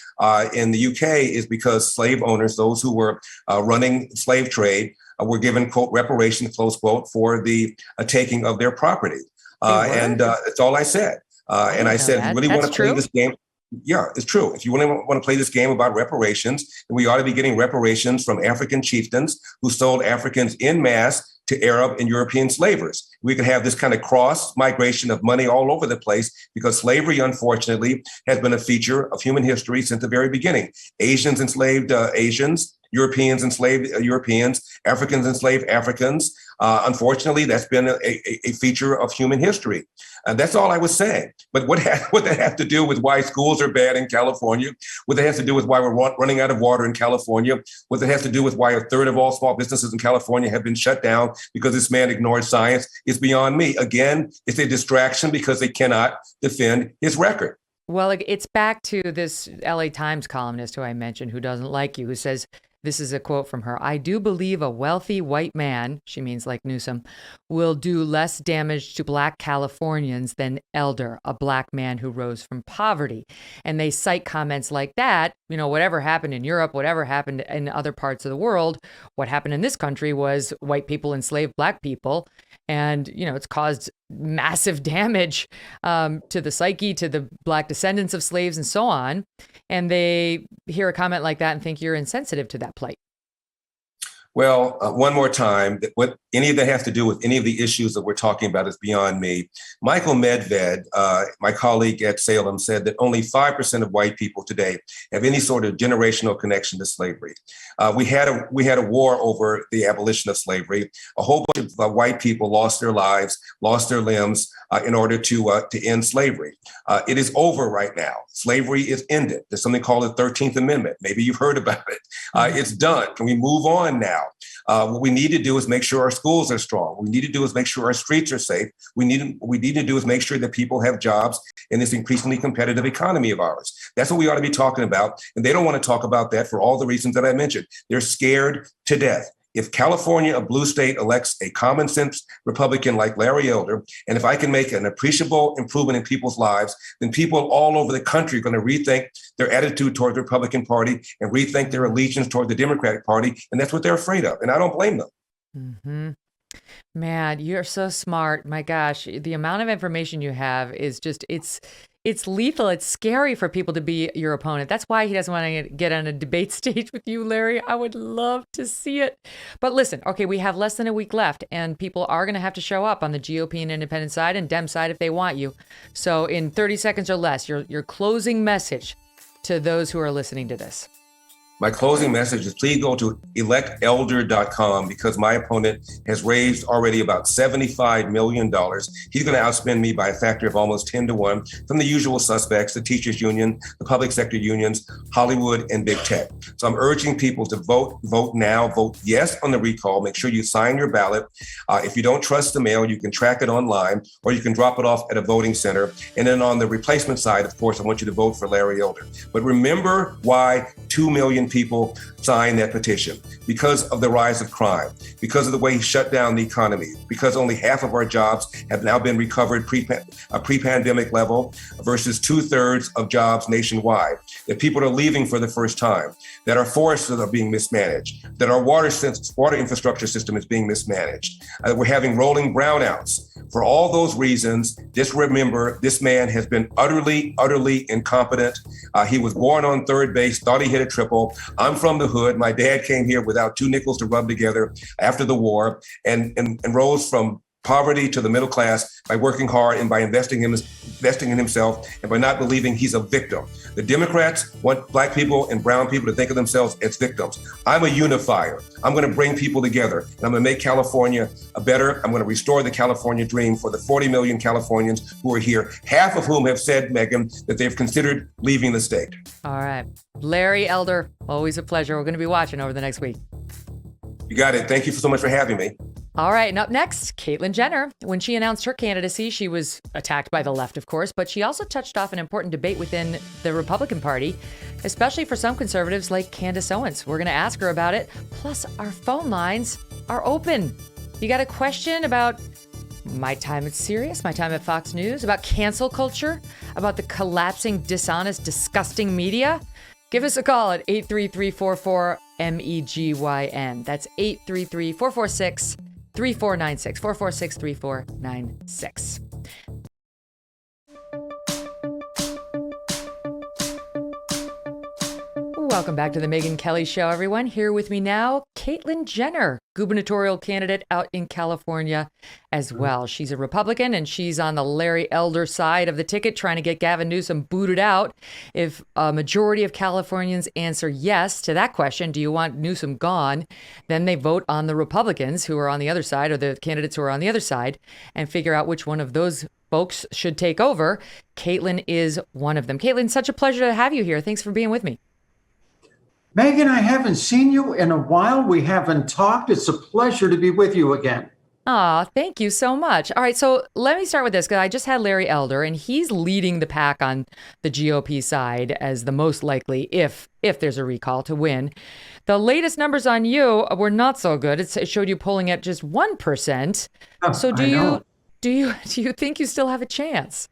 in the UK is because slave owners, those who were running slave trade, were given, quote, reparations, close quote, for the taking of their property. And that's all I said. And I said, you really want to play this game? Yeah, it's true. If you really want to play this game about reparations, then we ought to be getting reparations from African chieftains who sold Africans en masse to Arab and European slavers. We could have this kind of cross migration of money all over the place because slavery, unfortunately, has been a feature of human history since the very beginning. Asians enslaved Asians, Europeans enslaved Europeans, Africans enslaved Africans. Unfortunately, that's been a feature of human history. And that's all I was saying. But what that have to do with why schools are bad in California, what that has to do with why we're running out of water in California, what that has to do with why a third of all small businesses in California have been shut down because this man ignored science is beyond me. Again, it's a distraction because they cannot defend his record. Well, it's back to this LA Times columnist who I mentioned who doesn't like you, who says, this is a quote from her, I do believe a wealthy white man, she means like Newsom, will do less damage to Black Californians than Elder, a Black man who rose from poverty. And they cite comments like that, whatever happened in Europe, whatever happened in other parts of the world, what happened in this country was white people enslaved Black people. And, it's caused massive damage to the psyche, to the Black descendants of slaves and so on. And they hear a comment like that and think you're insensitive to that plight. Well, one more time, what any of that has to do with any of the issues that we're talking about is beyond me. Michael Medved, my colleague at Salem, said that only 5% of white people today have any sort of generational connection to slavery. We had a war over the abolition of slavery. A whole bunch of white people lost their lives, lost their limbs in order to end slavery. It is over right now. Slavery is ended. There's something called the 13th Amendment. Maybe you've heard about it. It's done. Can we move on now? What we need to do is make sure our schools are strong. What we need to do is make sure our streets are safe. What we need to do is make sure that people have jobs in this increasingly competitive economy of ours. That's what we ought to be talking about. And they don't want to talk about that for all the reasons that I mentioned. They're scared to death. If California, a blue state, elects a common sense Republican like Larry Elder, and if I can make an appreciable improvement in people's lives, then people all over the country are going to rethink their attitude toward the Republican Party and rethink their allegiance toward the Democratic Party. And that's what they're afraid of. And I don't blame them. Mm-hmm. Man, you're so smart. My gosh, the amount of information you have is just, it's lethal. It's scary for people to be your opponent. That's why he doesn't want to get on a debate stage with you, Larry. I would love to see it. But listen, okay, we have less than a week left, and people are going to have to show up on the GOP and independent side and Dem side if they want you. So in 30 seconds or less, your closing message to those who are listening to this. My closing message is please go to electelder.com because my opponent has raised already about $75 million. He's going to outspend me by a factor of almost 10 to 1 from the usual suspects, the teachers union, the public sector unions, Hollywood, and big tech. So I'm urging people to vote now, vote yes on the recall. Make sure you sign your ballot. If you don't trust the mail, you can track it online or you can drop it off at a voting center. And then on the replacement side, of course, I want you to vote for Larry Elder. But remember why 2 million people signed that petition: because of the rise of crime, because of the way he shut down the economy, because only half of our jobs have now been recovered pre-pandemic level versus 2/3 of jobs nationwide, that people are leaving for the first time, that our forests are being mismanaged, that our water infrastructure system is being mismanaged, we're having rolling brownouts. For all those reasons, just remember, this man has been utterly incompetent. He was born on third base, thought he hit a triple. I'm from the hood. My dad came here without 2 nickels to rub together after the war and rose from poverty to the middle class by working hard and by investing in himself and by not believing he's a victim. The Democrats want Black people and brown people to think of themselves as victims. I'm a unifier. I'm going to bring people together and I'm going to make California better. I'm going to restore the California dream for the 40 million Californians who are here, half of whom have said, Megyn, that they've considered leaving the state. All right. Larry Elder, always a pleasure. We're going to be watching over the next week. You got it. Thank you so much for having me. All right, and up next, Caitlyn Jenner. When she announced her candidacy, she was attacked by the left, of course, but she also touched off an important debate within the Republican Party, especially for some conservatives like Candace Owens. We're going to ask her about it. Plus, our phone lines are open. You got a question about my time at Sirius, my time at Fox News, about cancel culture, about the collapsing, dishonest, disgusting media? Give us a call at 833-44-MEGYN. That's 833-446-3496, 446-3496. Welcome back to the Megyn Kelly Show, everyone. Here with me now, Caitlyn Jenner, gubernatorial candidate out in California as well. She's a Republican, and she's on the Larry Elder side of the ticket, trying to get Gavin Newsom booted out. If a majority of Californians answer yes to that question, do you want Newsom gone? Then they vote on the Republicans who are on the other side, or the candidates who are on the other side, and figure out which one of those folks should take over. Caitlyn is one of them. Caitlyn, such a pleasure to have you here. Thanks for being with me. Megyn, I haven't seen you in a while. We haven't talked. It's a pleasure to be with you again. Aw, thank you so much. All right, so let me start with this, because I just had Larry Elder, and he's leading the pack on the GOP side as the most likely, if there's a recall, to win. The latest numbers on you were not so good. It showed you polling at just 1%. So do you think you still have a chance?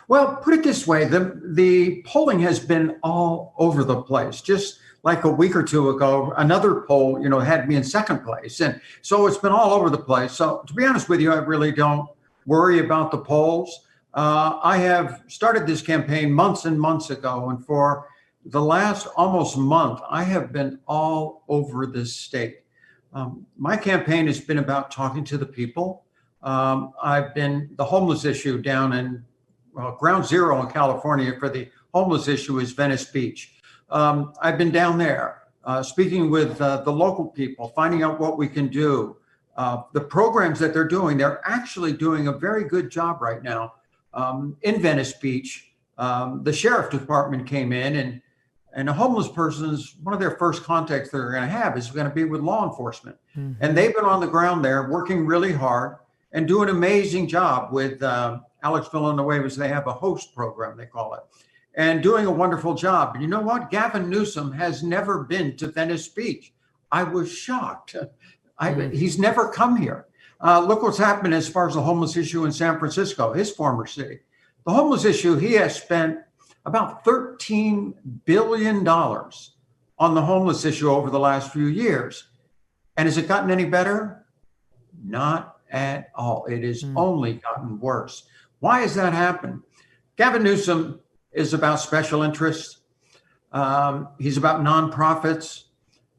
Well, put it this way, the polling has been all over the place. Just like a week or two ago, another poll, had me in second place. And so it's been all over the place. So to be honest with you, I really don't worry about the polls. I have started this campaign months and months ago. And for the last almost month, I have been all over this state. My campaign has been about talking to the people. I've been the homeless issue down in ground zero in California for the homeless issue is Venice Beach. I've been down there speaking with the local people, finding out what we can do. The programs that they're actually doing a very good job right now. In Venice Beach, the sheriff department came in and a homeless person's, one of their first contacts they're going to have is going to be with law enforcement. Mm-hmm. And they've been on the ground there working really hard and do an amazing job with Alex Villanueva's. They have a host program, they call it, and doing a wonderful job. And you know what? Gavin Newsom has never been to Venice Beach. I was shocked. He's never come here. Look what's happened as far as the homeless issue in San Francisco, his former city. The homeless issue, he has spent about $13 billion on the homeless issue over the last few years. And has it gotten any better? Not at all. It has only gotten worse. Why has that happened? Gavin Newsom is about special interests. He's about nonprofits.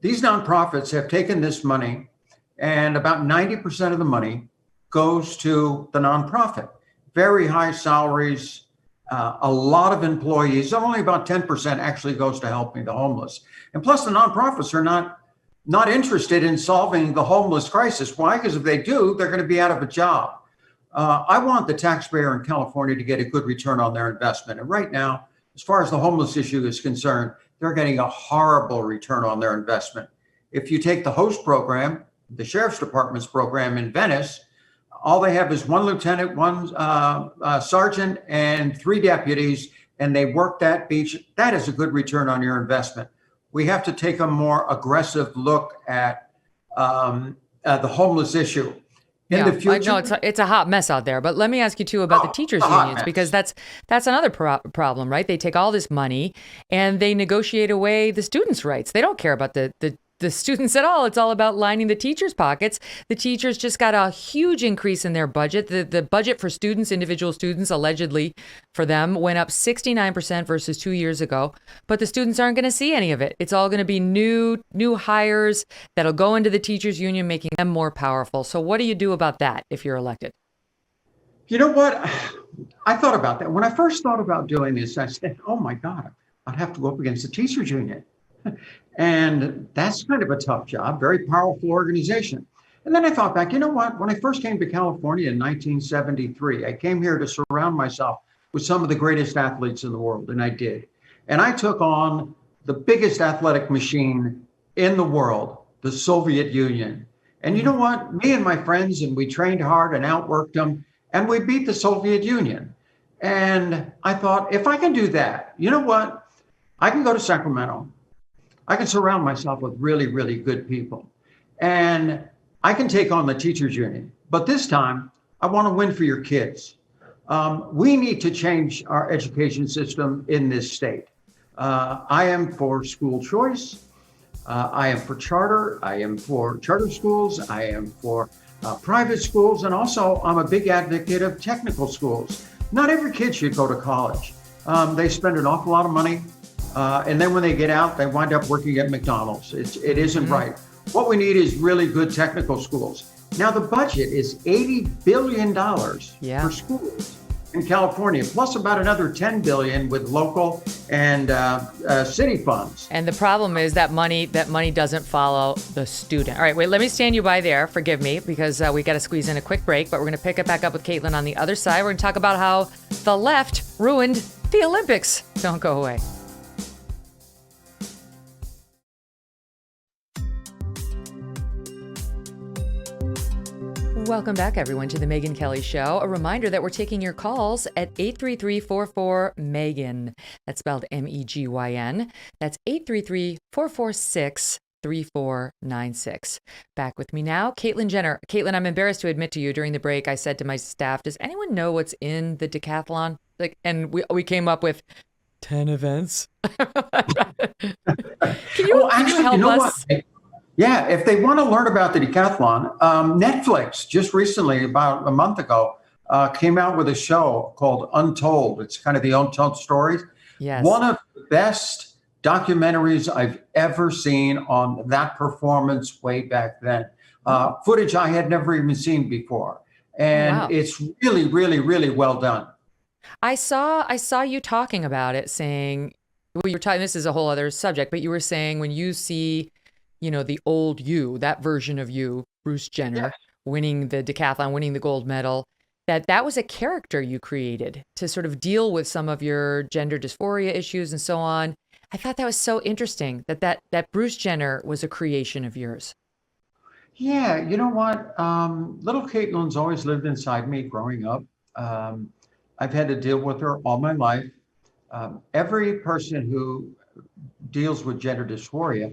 These nonprofits have taken this money, and about 90% of the money goes to the nonprofit. Very high salaries, A lot of employees, only about 10% actually goes to helping the homeless. And plus the nonprofits are not interested in solving the homeless crisis. Why? Because if they do, they're going to be out of a job. I want the taxpayer in California to get a good return on their investment. And right now, as far as the homeless issue is concerned, they're getting a horrible return on their investment. If you take the host program, the sheriff's department's program in Venice, all they have is one lieutenant, one sergeant, and 3 deputies, and they work that beach. That is a good return on your investment. We have to take a more aggressive look at the homeless issue. In the future, no, it's a hot mess out there. But let me ask you too about the teachers unions, because that's another problem, right? They take all this money and they negotiate away the students' rights. They don't care about the students at all. It's all about lining the teachers' pockets. The teachers just got a huge increase in their budget. The budget for students, individual students, allegedly for them, went up 69% versus 2 years ago. But the students aren't going to see any of it. It's all going to be new hires that'll go into the teachers' union, making them more powerful. So what do you do about that if you're elected? You know what? I thought about that. When I first thought about doing this, I said, oh my God, I'd have to go up against the teachers' union. And that's kind of a tough job, very powerful organization. And then I thought back, you know what? When I first came to California in 1973, I came here to surround myself with some of the greatest athletes in the world, and I did. And I took on the biggest athletic machine in the world, the Soviet Union. And you know what? Me and my friends, and we trained hard and outworked them, and we beat the Soviet Union. And I thought, if I can do that, you know what? I can go to Sacramento. I can surround myself with really, really good people. And I can take on the teachers union. But this time, I want to win for your kids. We need to change our education system in this state. I am for school choice. I am for charter. I am for charter schools. I am for private schools. And also, I'm a big advocate of technical schools. Not every kid should go to college. They spend an awful lot of money. And then when they get out, they wind up working at McDonald's. It isn't right. What we need is really good technical schools. Now, the budget is $80 billion for schools in California, plus about another $10 billion with local and city funds. And the problem is that money doesn't follow the student. All right, wait, let me stand you by there. Forgive me, because we got to squeeze in a quick break, but we're going to pick it back up with Caitlyn on the other side. We're going to talk about how the left ruined the Olympics. Don't go away. Welcome back, everyone, to the Megyn Kelly Show. A reminder that we're taking your calls at 833-44-MEGYN. That's spelled MEGYN. That's 833-446-3496. Back with me now, Caitlyn Jenner. Caitlyn, I'm embarrassed to admit to you, during the break, I said to my staff, does anyone know what's in the decathlon? And we came up with 10 events. Can you help us? What? Yeah, if they want to learn about the decathlon, Netflix just recently, about a month ago, came out with a show called Untold. It's kind of the untold stories. Yes. One of the best documentaries I've ever seen on that performance way back then. Footage I had never even seen before. And It's really, really, really well done. I saw you talking about it, saying, well, you were talking, this is a whole other subject, but you were saying when you see, the old you, that version of you, Bruce Jenner, winning the decathlon, winning the gold medal, that was a character you created to sort of deal with some of your gender dysphoria issues and so on. I thought that was so interesting that Bruce Jenner was a creation of yours. Yeah, you know what? Little Caitlyn's always lived inside me growing up. I've had to deal with her all my life. Every person who deals with gender dysphoria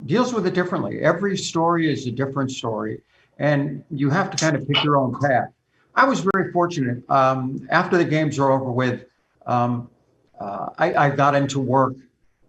deals with it differently. Every story is a different story, and you have to kind of pick your own path. I was very fortunate. After the games are over with, I got into work.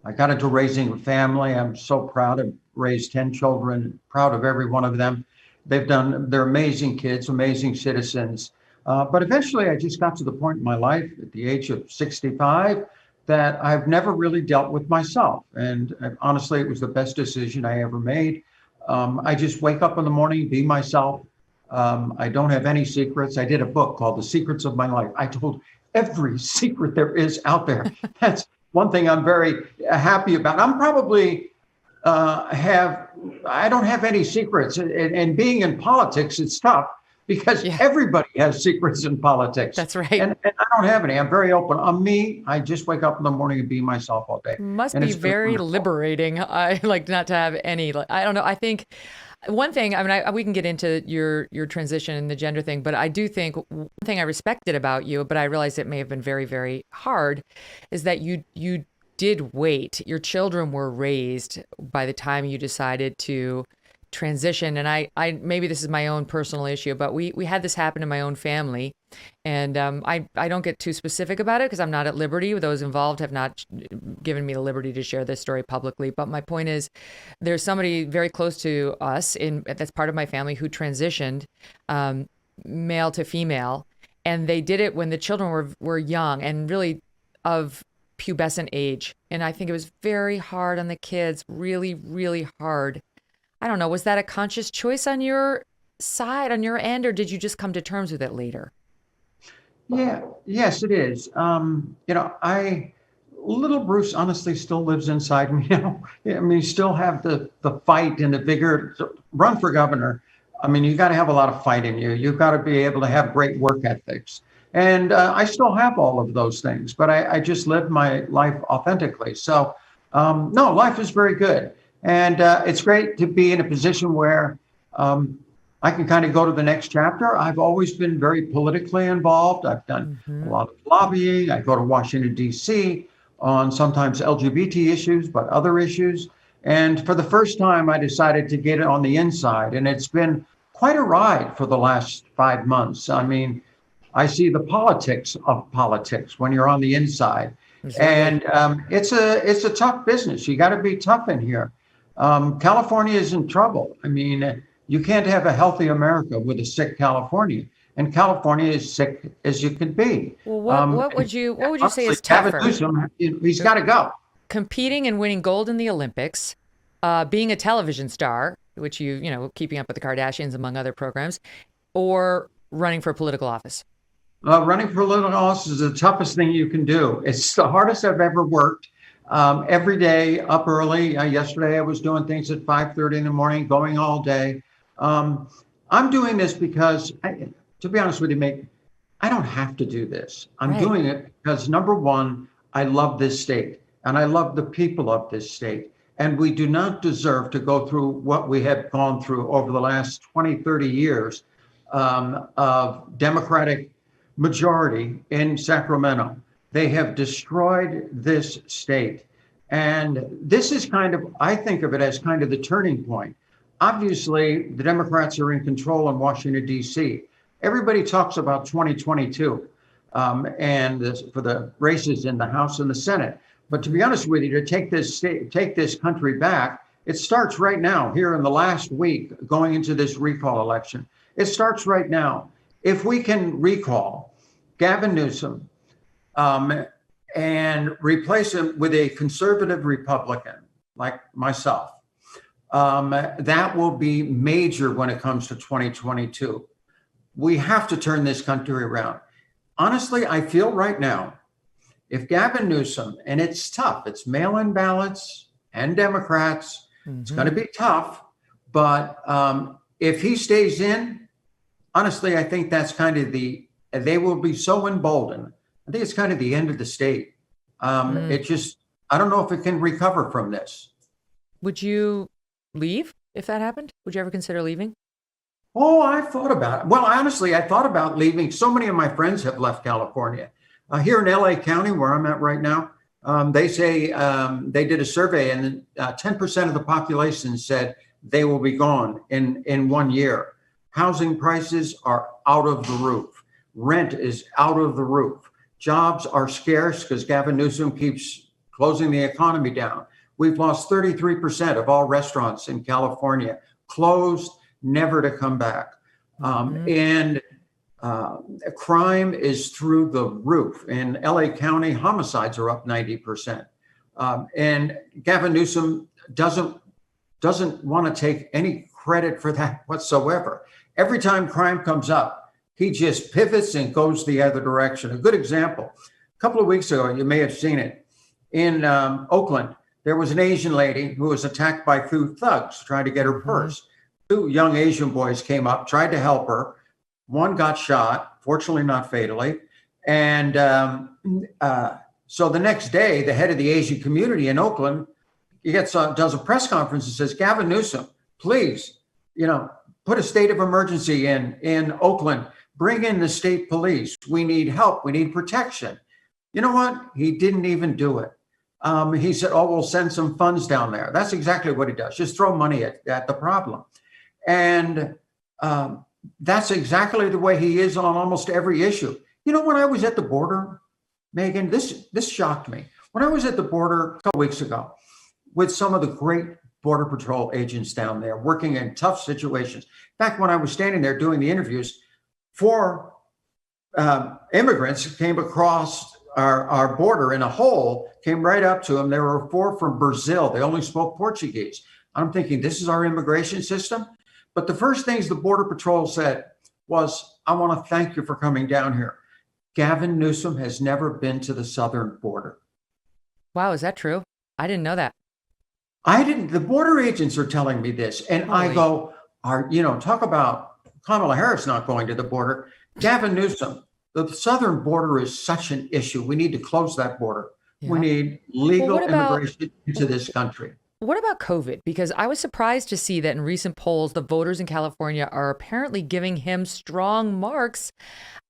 I got into raising a family. I'm so proud. I've raised 10 children, proud of every one of them. They're amazing kids, amazing citizens. But eventually I just got to the point in my life at the age of 65 that I've never really dealt with myself. And honestly, it was the best decision I ever made. I just wake up in the morning, be myself. I don't have any secrets. I did a book called The Secrets of My Life. I told every secret there is out there. That's one thing I'm very happy about. I'm probably I don't have any secrets. And being in politics, it's tough because everybody has secrets in politics. That's right. And I don't have any. I'm very open. I'm me. I just wake up in the morning and be myself all day. Must be very liberating. I like not to have any, I don't know. I think one thing, I mean, we can get into your transition and the gender thing, but I do think one thing I respected about you, but I realized it may have been very, very hard, is that you did wait. Your children were raised by the time you decided to transition. And I maybe this is my own personal issue, but we had this happen in my own family. And I don't get too specific about it because I'm not at liberty. Those involved have not given me the liberty to share this story publicly. But my point is, there's somebody very close to us that's part of my family who transitioned male to female. And they did it when the children were young and really of pubescent age. And I think it was very hard on the kids, really, really hard. I don't know. Was that a conscious choice on your side, on your end, or did you just come to terms with it later? Yeah, yes, it is. Little Bruce honestly still lives inside me. I mean, you still have the fight and the vigor to run for governor. I mean, you got to have a lot of fight in you. You've got to be able to have great work ethics. And I still have all of those things, but I just live my life authentically. So, no, life is very good. And it's great to be in a position where I can kind of go to the next chapter. I've always been very politically involved. I've done a lot of lobbying. I go to Washington, D.C. on sometimes LGBT issues, but other issues. And for the first time, I decided to get it on the inside. And it's been quite a ride for the last 5 months. I mean, I see the politics of politics when you're on the inside. Exactly. And it's a tough business. You got to be tough in here. California is in trouble. I mean, you can't have a healthy America with a sick California, and California is sick as you could be. Well, what would you say is tougher? Gavin Newsom, he's got to go. Competing and winning gold in the Olympics, being a television star, which keeping up with the Kardashians among other programs, or running for political office. Running for political office is the toughest thing you can do. It's the hardest I've ever worked. Every day, up early. Yesterday, I was doing things at 5:30 in the morning, going all day. I'm doing this because, to be honest with you, mate, I don't have to do this. I'm doing it because, number one, I love this state and I love the people of this state. And we do not deserve to go through what we have gone through over the last 20, 30 years of Democratic majority in Sacramento. They have destroyed this state. And this is I think of it as kind of the turning point. Obviously, the Democrats are in control in Washington, D.C. Everybody talks about 2022 for the races in the House and the Senate. But to be honest with you, to take this country back, it starts right now, here in the last week, going into this recall election. It starts right now. If we can recall Gavin Newsom, and replace him with a conservative Republican like myself, that will be major when it comes to 2022. We have to turn this country around. Honestly, I feel right now, if Gavin Newsom, and it's tough, it's mail-in ballots and Democrats, it's going to be tough, but if he stays in, honestly, I think that's kind of they will be so emboldened. I think it's kind of the end of the state. It just, I don't know if it can recover from this. Would you leave if that happened? Would you ever consider leaving? Oh, I thought about it. Well, honestly, I thought about leaving. So many of my friends have left California. Here in LA County, where I'm at right now, they say they did a survey and 10% of the population said they will be gone in 1 year. Housing prices are out of the roof. Rent is out of the roof. Jobs are scarce because Gavin Newsom keeps closing the economy down. We've lost 33% of all restaurants in California, closed, never to come back. And crime is through the roof. In LA County, homicides are up 90%. And Gavin Newsom doesn't want to take any credit for that whatsoever. Every time crime comes up, he just pivots and goes the other direction. A good example, a couple of weeks ago, you may have seen it, in Oakland, there was an Asian lady who was attacked by two thugs trying to get her purse. Two young Asian boys came up, tried to help her. One got shot, fortunately not fatally. And so the next day, the head of the Asian community in Oakland does a press conference and says, Gavin Newsom, please, put a state of emergency in Oakland. Bring in the state police. We need help. We need protection. You know what? He didn't even do it. He said, we'll send some funds down there. That's exactly what he does. Just throw money at the problem. And that's exactly the way he is on almost every issue. When I was at the border, Megyn, this shocked me. When I was at the border a couple weeks ago with some of the great Border Patrol agents down there working in tough situations. In fact, when I was standing there doing the interviews, 4 immigrants came across our border in a hole, came right up to them. There were 4 from Brazil. They only spoke Portuguese. I'm thinking, this is our immigration system? But the first things the Border Patrol said was, I want to thank you for coming down here. Gavin Newsom has never been to the southern border. Wow, is that true? I didn't know that. I didn't. The border agents are telling me this. And I go, talk about Kamala Harris not going to the border. Gavin Newsom, the southern border is such an issue. We need to close that border. Yeah. We need legal immigration into this country. What about COVID? Because I was surprised to see that in recent polls, the voters in California are apparently giving him strong marks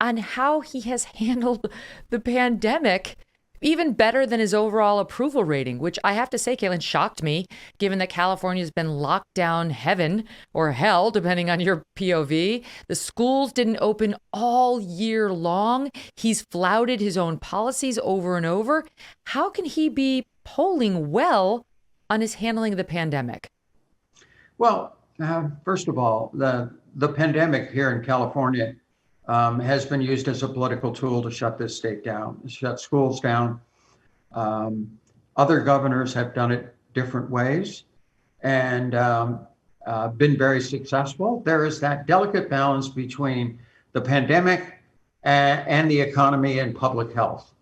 on how he has handled the pandemic, even better than his overall approval rating, which I have to say, Caitlyn, shocked me, given that California has been locked down heaven or hell, depending on your POV. The schools didn't open all year long. He's flouted his own policies over and over. How can he be polling well on his handling of the pandemic? Well, first of all, the pandemic here in California has been used as a political tool to shut this state down, shut schools down. Other governors have done it different ways and been very successful. There is that delicate balance between the pandemic and the economy and public health.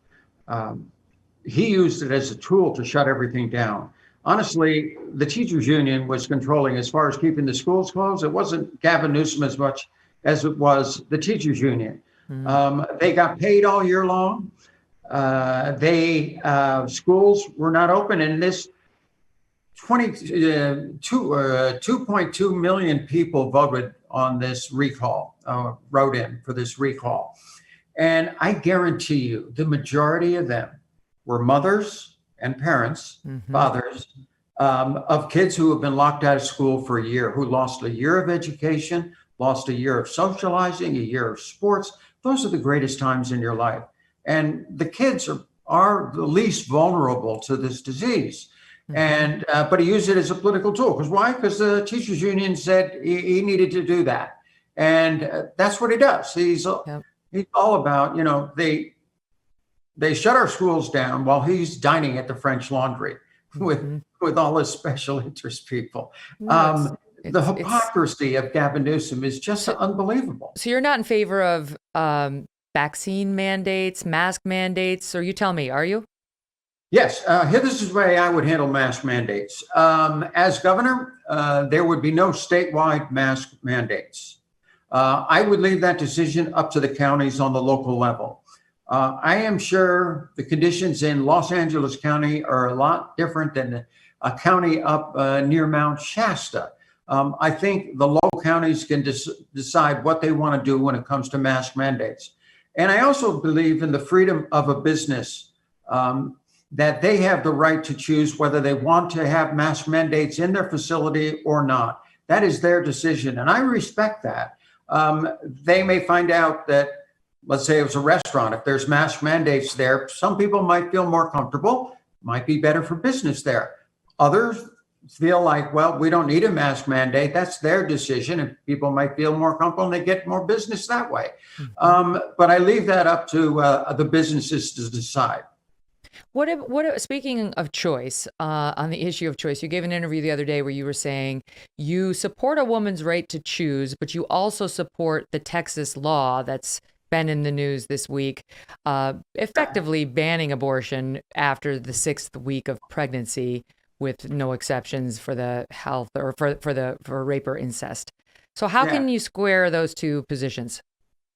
He used it as a tool to shut everything down. Honestly, the teachers union was controlling as far as keeping the schools closed. It wasn't Gavin Newsom as much as it was the teachers union. They got paid all year long. Schools were not open, and this 2.2 million people voted on this recall, wrote in for this recall. And I guarantee you, the majority of them were mothers and parents, fathers, of kids who have been locked out of school for a year, who lost a year of education, lost a year of socializing, a year of sports. Those are the greatest times in your life. And the kids are the least vulnerable to this disease. And but he used it as a political tool. Because why? Because the teachers union said he needed to do that. And that's what he does. He's all about, they shut our schools down while he's dining at the French Laundry with all his special interest people. The hypocrisy of Gavin Newsom is just unbelievable. So you're not in favor of vaccine mandates, mask mandates, or you tell me, are you? Yes. This is the way I would handle mask mandates. As governor, there would be no statewide mask mandates. I would leave that decision up to the counties on the local level. I am sure the conditions in Los Angeles County are a lot different than a county up near Mount Shasta. I think the local counties can decide what they want to do when it comes to mask mandates. And I also believe in the freedom of a business, that they have the right to choose whether they want to have mask mandates in their facility or not. That is their decision. And I respect that. They may find out that, let's say it was a restaurant, if there's mask mandates there, some people might feel more comfortable, might be better for business there. Others feel like, well, we don't need a mask mandate. That's their decision. And people might feel more comfortable and they get more business that way. But I leave that up to the businesses to decide. Speaking of choice, on the issue of choice, you gave an interview the other day where you were saying you support a woman's right to choose, but you also support the Texas law that's been in the news this week, effectively banning abortion after the 6th week of pregnancy, with no exceptions for the health or for rape or incest. So how can you square those two positions?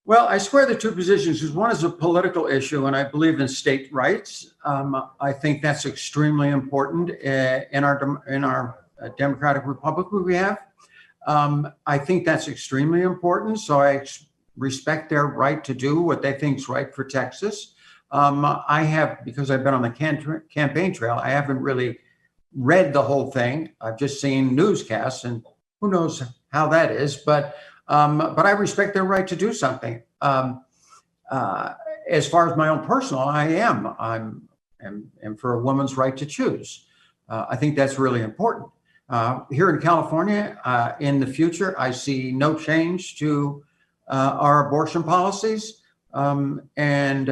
Well, I square the two positions because one is a political issue, and I believe in state rights. I think that's extremely important in our democratic republic we have. I think that's extremely important. So I respect their right to do what they think is right for Texas. I have, because I've been on the campaign trail, I haven't really read the whole thing. I've just seen newscasts, and who knows how that is, but I respect their right to do something. As far as my own personal, I'm for a woman's right to choose. I think that's really important. Here in California, in the future, I see no change to our abortion policies, and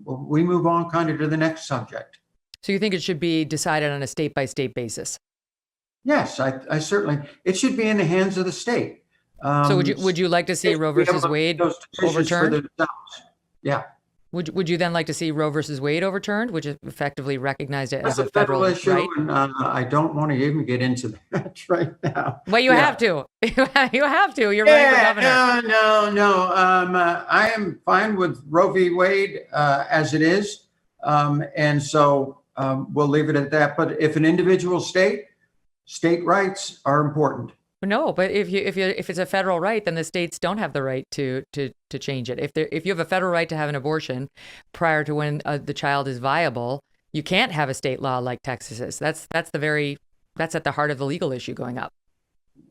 we move on kind of to the next subject. So you think it should be decided on a state-by-state basis? Yes, I certainly. It should be in the hands of the state. So would you like to see Roe versus Wade overturned? Yeah. Would you then like to see Roe versus Wade overturned, which is effectively recognized as That's a federal issue, right? and I don't want to even get into that right now. Well, you have to. You have to. You're running for governor. No. I am fine with Roe v. Wade as it is, and so we'll leave it at that. But if an individual state rights are important. No, but if it's a federal right, then the states don't have the right to change it. If you have a federal right to have an abortion prior to when the child is viable, you can't have a state law like Texas is. That's at the heart of the legal issue going up.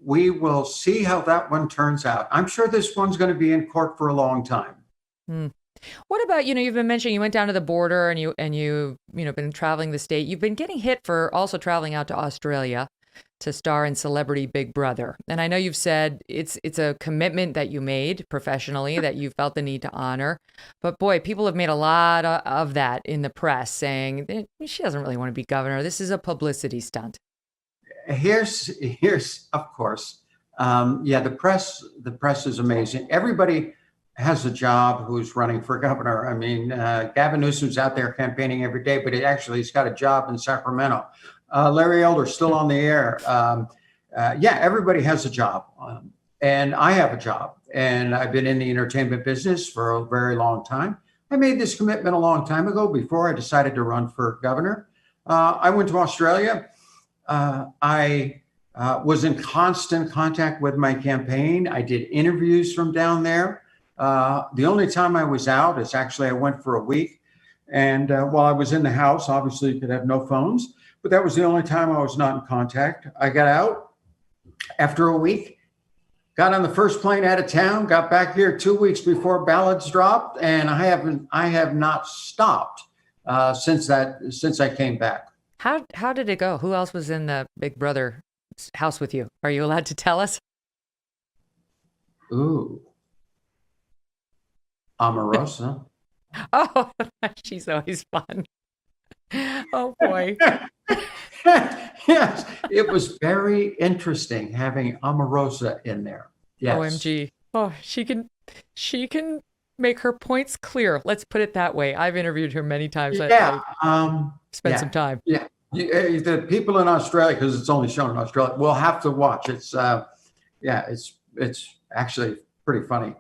We will see how that one turns out. I'm sure this one's going to be in court for a long time. What about, you've been mentioning you went down to the border and you've been traveling the state. You've been getting hit for also traveling out to Australia to star in Celebrity Big Brother. And I know you've said it's a commitment that you made professionally that you felt the need to honor. But boy, people have made a lot of that in the press saying she doesn't really want to be governor. This is a publicity stunt. Here's of course. The press is amazing. Everybody has a job who's running for governor. I mean, Gavin Newsom's out there campaigning every day, but he's got a job in Sacramento. Larry Elder's still on the air. Everybody has a job. And I have a job. And I've been in the entertainment business for a very long time. I made this commitment a long time ago before I decided to run for governor. I went to Australia. I was in constant contact with my campaign. I did interviews from down there. The only time I was out is actually I went for a week. And while I was in the house, obviously you could have no phones. But that was the only time I was not in contact. I got out after a week, got on the first plane out of town, got back here 2 weeks before ballots dropped, and I have not stopped since I came back. How did it go? Who else was in the Big Brother house with you? Are you allowed to tell us? Ooh, Omarosa. Oh, she's always fun. Oh boy. Yes, it was very interesting having Omarosa in there. Yes. OMG. Oh, she can make her points clear. Let's put it that way. I've interviewed her many times. Yeah. Spent some time. Yeah. The people in Australia, because it's only shown in Australia, will have to watch. It's actually pretty funny.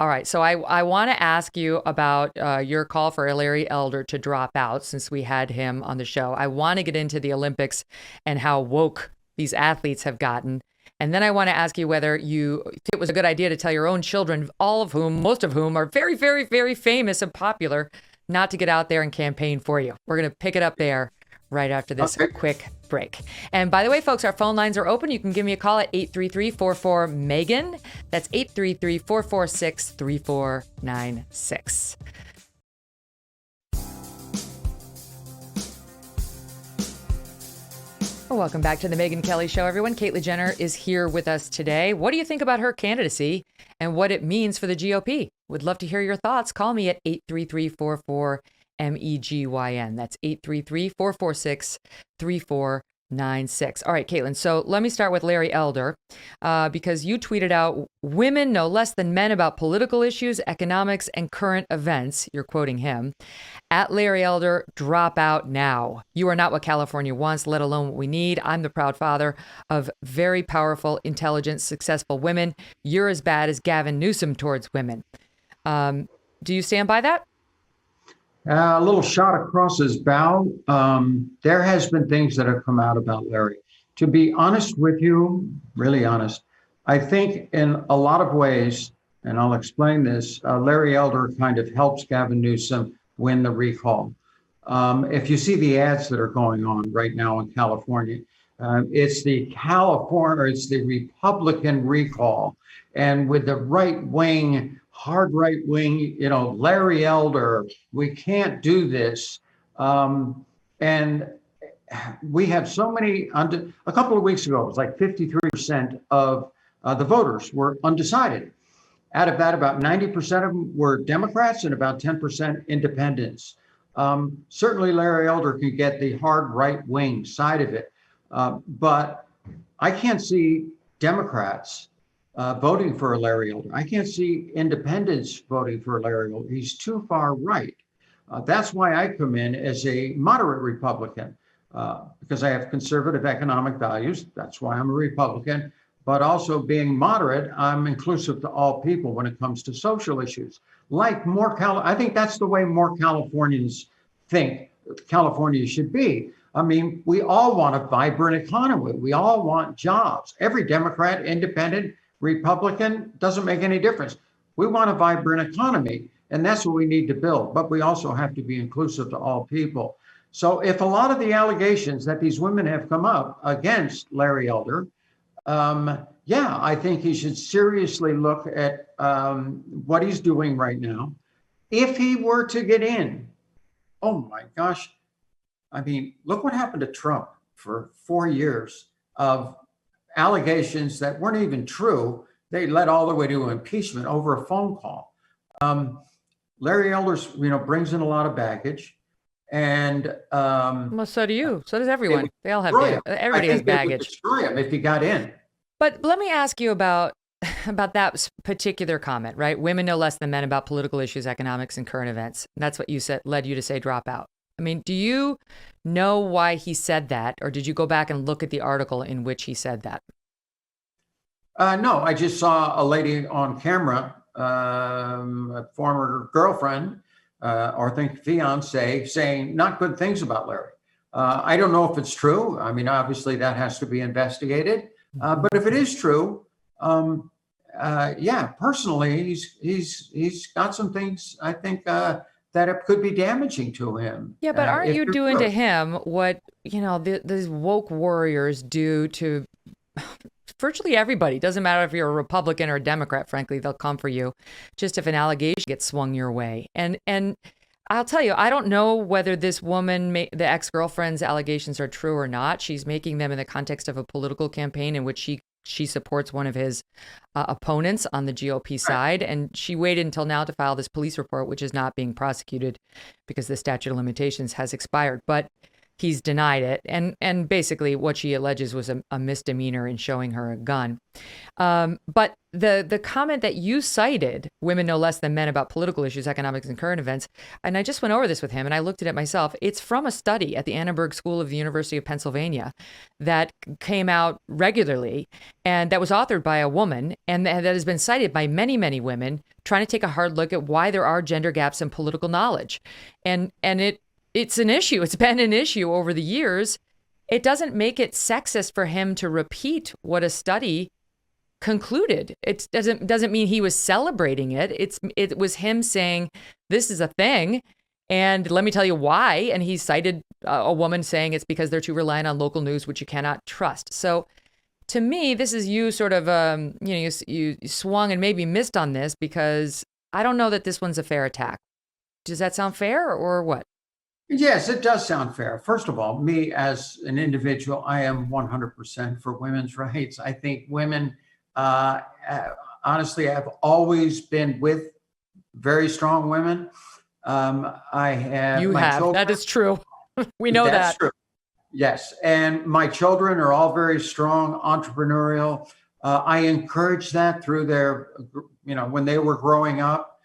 All right. So I want to ask you about your call for Larry Elder to drop out since we had him on the show. I want to get into the Olympics and how woke these athletes have gotten. And then I want to ask you whether it was a good idea to tell your own children, most of whom are very, very, very famous and popular, not to get out there and campaign for you. We're going to pick it up there right after this quick break. And by the way, folks, our phone lines are open. You can give me a call at 833-44-MEGAN. That's 833-446-3496. Welcome back to the Megyn Kelly Show, everyone. Caitlyn Jenner is here with us today. What do you think about her candidacy and what it means for the GOP? Would love to hear your thoughts. Call me at 833-44 MEGYN. That's 833-446-3496. All right, Caitlyn. So let me start with Larry Elder, because you tweeted out, women know less than men about political issues, economics, and current events. You're quoting him. At Larry Elder, drop out now. You are not what California wants, let alone what we need. I'm the proud father of very powerful, intelligent, successful women. You're as bad as Gavin Newsom towards women. Do you stand by that? A little shot across his bow. There has been things that have come out about Larry. To be honest with you, really honest, I think in a lot of ways, and I'll explain this, Larry Elder kind of helps Gavin Newsom win the recall. If you see the ads that are going on right now in California, it's the Republican recall. And with the right wing, hard right wing, Larry Elder, we can't do this. And we have so many, a couple of weeks ago, it was like 53% of the voters were undecided. Out of that, about 90% of them were Democrats and about 10% independents. Certainly Larry Elder can get the hard right wing side of it. But I can't see Democrats voting for Larry Elder. I can't see independents voting for Larry Elder. He's too far right. That's why I come in as a moderate Republican, because I have conservative economic values. That's why I'm a Republican. But also being moderate, I'm inclusive to all people when it comes to social issues. I think that's the way more Californians think California should be. I mean, we all want a vibrant economy. We all want jobs. Every Democrat, independent, Republican, doesn't make any difference. We want a vibrant economy, and that's what we need to build. But we also have to be inclusive to all people. So if a lot of the allegations that these women have come up against Larry Elder, I think he should seriously look at what he's doing right now. If he were to get in, oh my gosh, I mean, look what happened to Trump for 4 years of allegations that weren't even true. They led all the way to impeachment over a phone call. Larry Elder's, brings in a lot of baggage. And well, so do you. So does everyone. They all have baggage. Everybody has baggage. It would destroy him if he got in. But let me ask you about that particular comment, right? Women know less than men about political issues, economics, and current events. That's what you said led you to say drop out. I mean, do you know why he said that, or did you go back and look at the article in which he said that? No, I just saw a lady on camera, a former girlfriend, or I think fiance, saying not good things about Larry. I don't know if it's true. I mean, obviously that has to be investigated. But if it is true, personally, he's got some things I think that it could be damaging to him. Yeah, but aren't you doing to him what these woke warriors do to virtually everybody? Doesn't matter if you're a Republican or a Democrat. Frankly, they'll come for you just if an allegation gets swung your way. And I'll tell you, I don't know whether this woman, the ex-girlfriend's allegations are true or not. She's making them in the context of a political campaign in which she supports one of his opponents on the GOP side. And she waited until now to file this police report, which is not being prosecuted because the statute of limitations has expired. But he's denied it. And basically what she alleges was a misdemeanor in showing her a gun. But the comment that you cited, women know less than men about political issues, economics, and current events, and I just went over this with him and I looked at it myself. It's from a study at the Annenberg School of the University of Pennsylvania that came out regularly and that was authored by a woman and that has been cited by many, many women trying to take a hard look at why there are gender gaps in political knowledge. And it's an issue. It's been an issue over the years. It doesn't make it sexist for him to repeat what a study concluded. It doesn't mean he was celebrating it. It was him saying, this is a thing. And let me tell you why. And he cited a woman saying it's because they're too reliant on local news, which you cannot trust. So to me, this is you sort of, you swung and maybe missed on this because I don't know that this one's a fair attack. Does that sound fair or what? Yes, it does sound fair. First of all, me as an individual, I am 100% for women's rights. I think women, honestly, have always been with very strong women. I have You my have. children. That is true. We know That's that. true. Yes, and my children are all very strong, entrepreneurial. I encourage that through their, when they were growing up.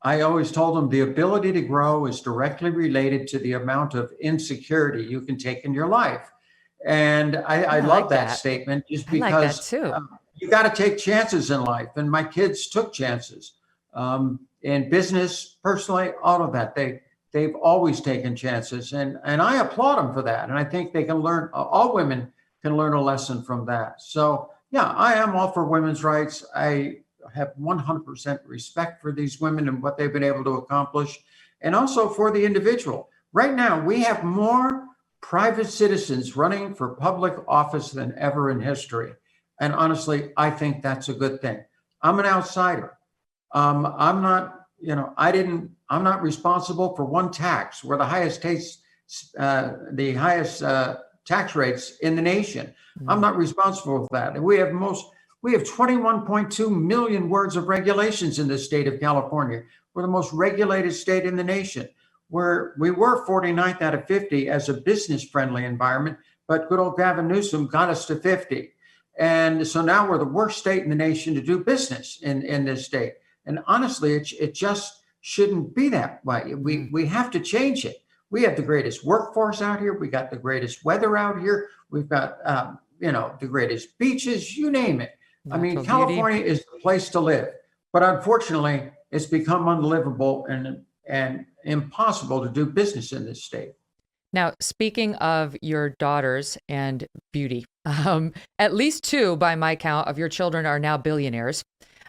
I always told them the ability to grow is directly related to the amount of insecurity you can take in your life. And I love like that that. statement just I like that because too. you got to take chances in life. And my kids took chances in business, personally, all of that. They've always taken chances, and I applaud them for that. And I think they can learn. All women can learn a lesson from that. So yeah, I am all for women's rights. I have 100% respect for these women and what they've been able to accomplish, and also for the individual. Right now, we have more private citizens running for public office than ever in history. And honestly, I think that's a good thing. I'm an outsider. I'm not, I'm not responsible for one tax. We're the highest tax rates in the nation. I'm not responsible for that. And we have 21.2 million words of regulations in the state of California. We're the most regulated state in the nation. We were 49th out of 50 as a business-friendly environment, but good old Gavin Newsom got us to 50. And so now we're the worst state in the nation to do business in this state. And honestly, it just shouldn't be that way. We have to change it. We have the greatest workforce out here. We got the greatest weather out here. We've got, the greatest beaches, you name it. I mean, California is the place to live. But unfortunately, it's become unlivable and impossible to do business in this state. Now, speaking of your daughters and beauty, at least 2, by my count, of your children are now billionaires,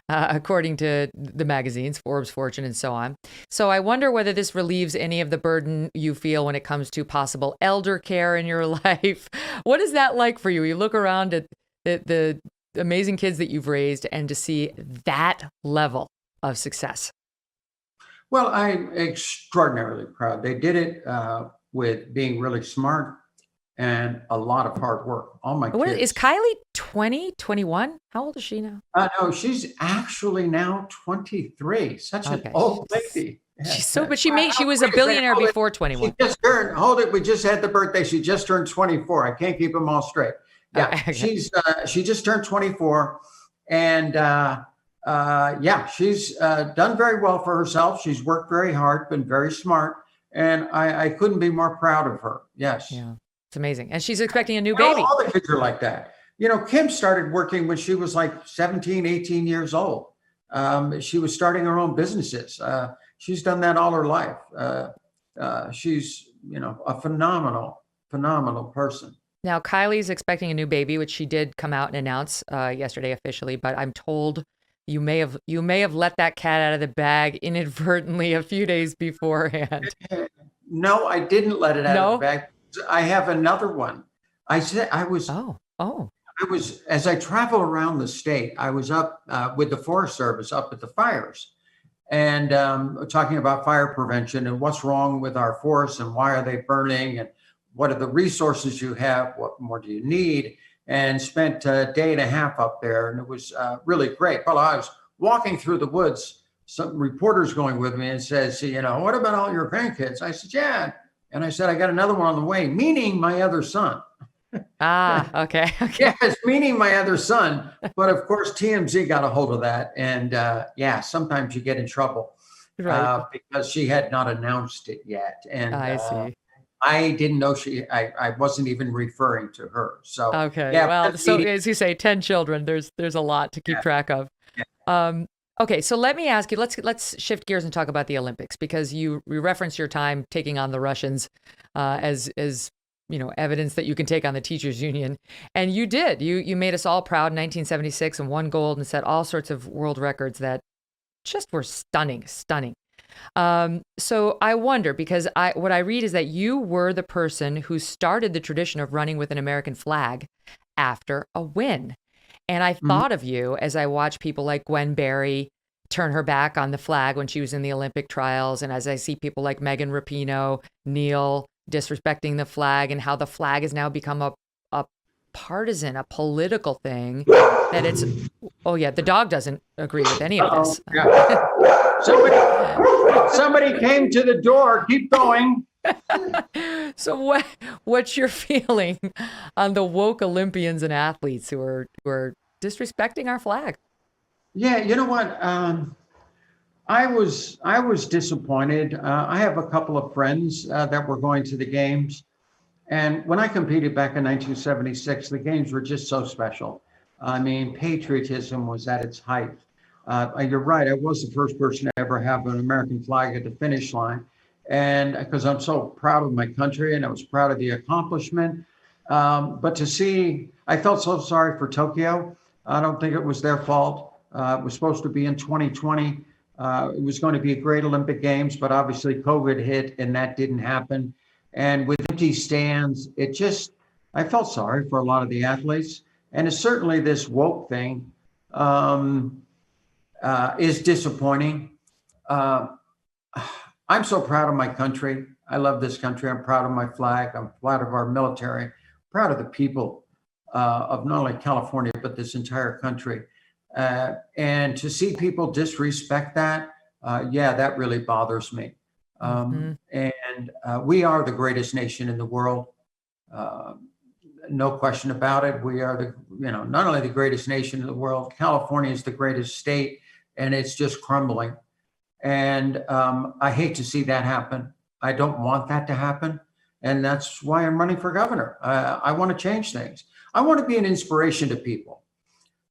according to the magazines, Forbes, Fortune, and so on. So I wonder whether this relieves any of the burden you feel when it comes to possible elder care in your life. What is that like for you? You look around at the amazing kids that you've raised and to see that level of success. Well, I'm extraordinarily proud. They did it with being really smart and a lot of hard work. All my kids. Is Kylie 20, 21? How old is she now? No, she's actually now 23. Such an old lady. But she was a billionaire before 21. She just turned, we just had the birthday. She just turned 24. I can't keep them all straight. Yeah, okay. She just turned 24. And she's done very well for herself. She's worked very hard, been very smart. And I couldn't be more proud of her. Yes. Yeah, it's amazing. And she's expecting a new baby. All the kids are like that. Kim started working when she was like 17, 18 years old. She was starting her own businesses. She's done that all her life. She's, a phenomenal person. Now, Kylie's expecting a new baby, which she did come out and announce yesterday officially, but I'm told you may have let that cat out of the bag inadvertently a few days beforehand. No, I didn't let it out of the bag. I have another one. As I travel around the state, I was up with the Forest Service up at the fires and talking about fire prevention and what's wrong with our forests and why are they burning and what are the resources you have, what more do you need, and spent a day and a half up there. And it was really great. Well, I was walking through the woods, some reporters going with me and says, what about all your grandkids? I said, yeah. And I said, I got another one on the way, meaning my other son. Okay. Yes, meaning my other son. But of course, TMZ got a hold of that. And sometimes you get in trouble because she had not announced it yet. And I see. I didn't know I wasn't even referring to her. So, okay. Yeah, well, so as you say, 10 children, there's a lot to keep track of. Yeah. Okay. So let me ask you, let's shift gears and talk about the Olympics, because you referenced your time taking on the Russians, as evidence that you can take on the teachers union. And you did, you made us all proud in 1976 and won gold and set all sorts of world records that just were stunning. So I wonder, because what I read is that you were the person who started the tradition of running with an American flag after a win. And I thought of you as I watch people like Gwen Berry turn her back on the flag when she was in the Olympic trials. And as I see people like Megan Rapinoe, kneel, disrespecting the flag, and how the flag has now become a partisan, a political thing, that it's, the dog doesn't agree with any of this. Somebody came to the door. Keep going. So what's your feeling on the woke Olympians and athletes who are disrespecting our flag? Yeah, you know what? I was disappointed. I have a couple of friends that were going to the games, and when I competed back in 1976, the games were just so special. I mean, patriotism was at its height. You're right. I was the first person to ever have an American flag at the finish line. And because I'm so proud of my country and I was proud of the accomplishment. But to see, I felt so sorry for Tokyo. I don't think it was their fault. It was supposed to be in 2020. It was going to be a great Olympic Games, but obviously COVID hit and that didn't happen. And with empty stands, I felt sorry for a lot of the athletes. And it's certainly this woke thing is disappointing. I'm so proud of my country. I love this country. I'm proud of my flag. I'm proud of our military, proud of the people of not only California, but this entire country. And to see people disrespect that, that really bothers me. And we are the greatest nation in the world. No question about it. We are not only the greatest nation in the world, California is the greatest state, and it's just crumbling. And I hate to see that happen. I don't want that to happen. And that's why I'm running for governor. I want to change things. I want to be an inspiration to people.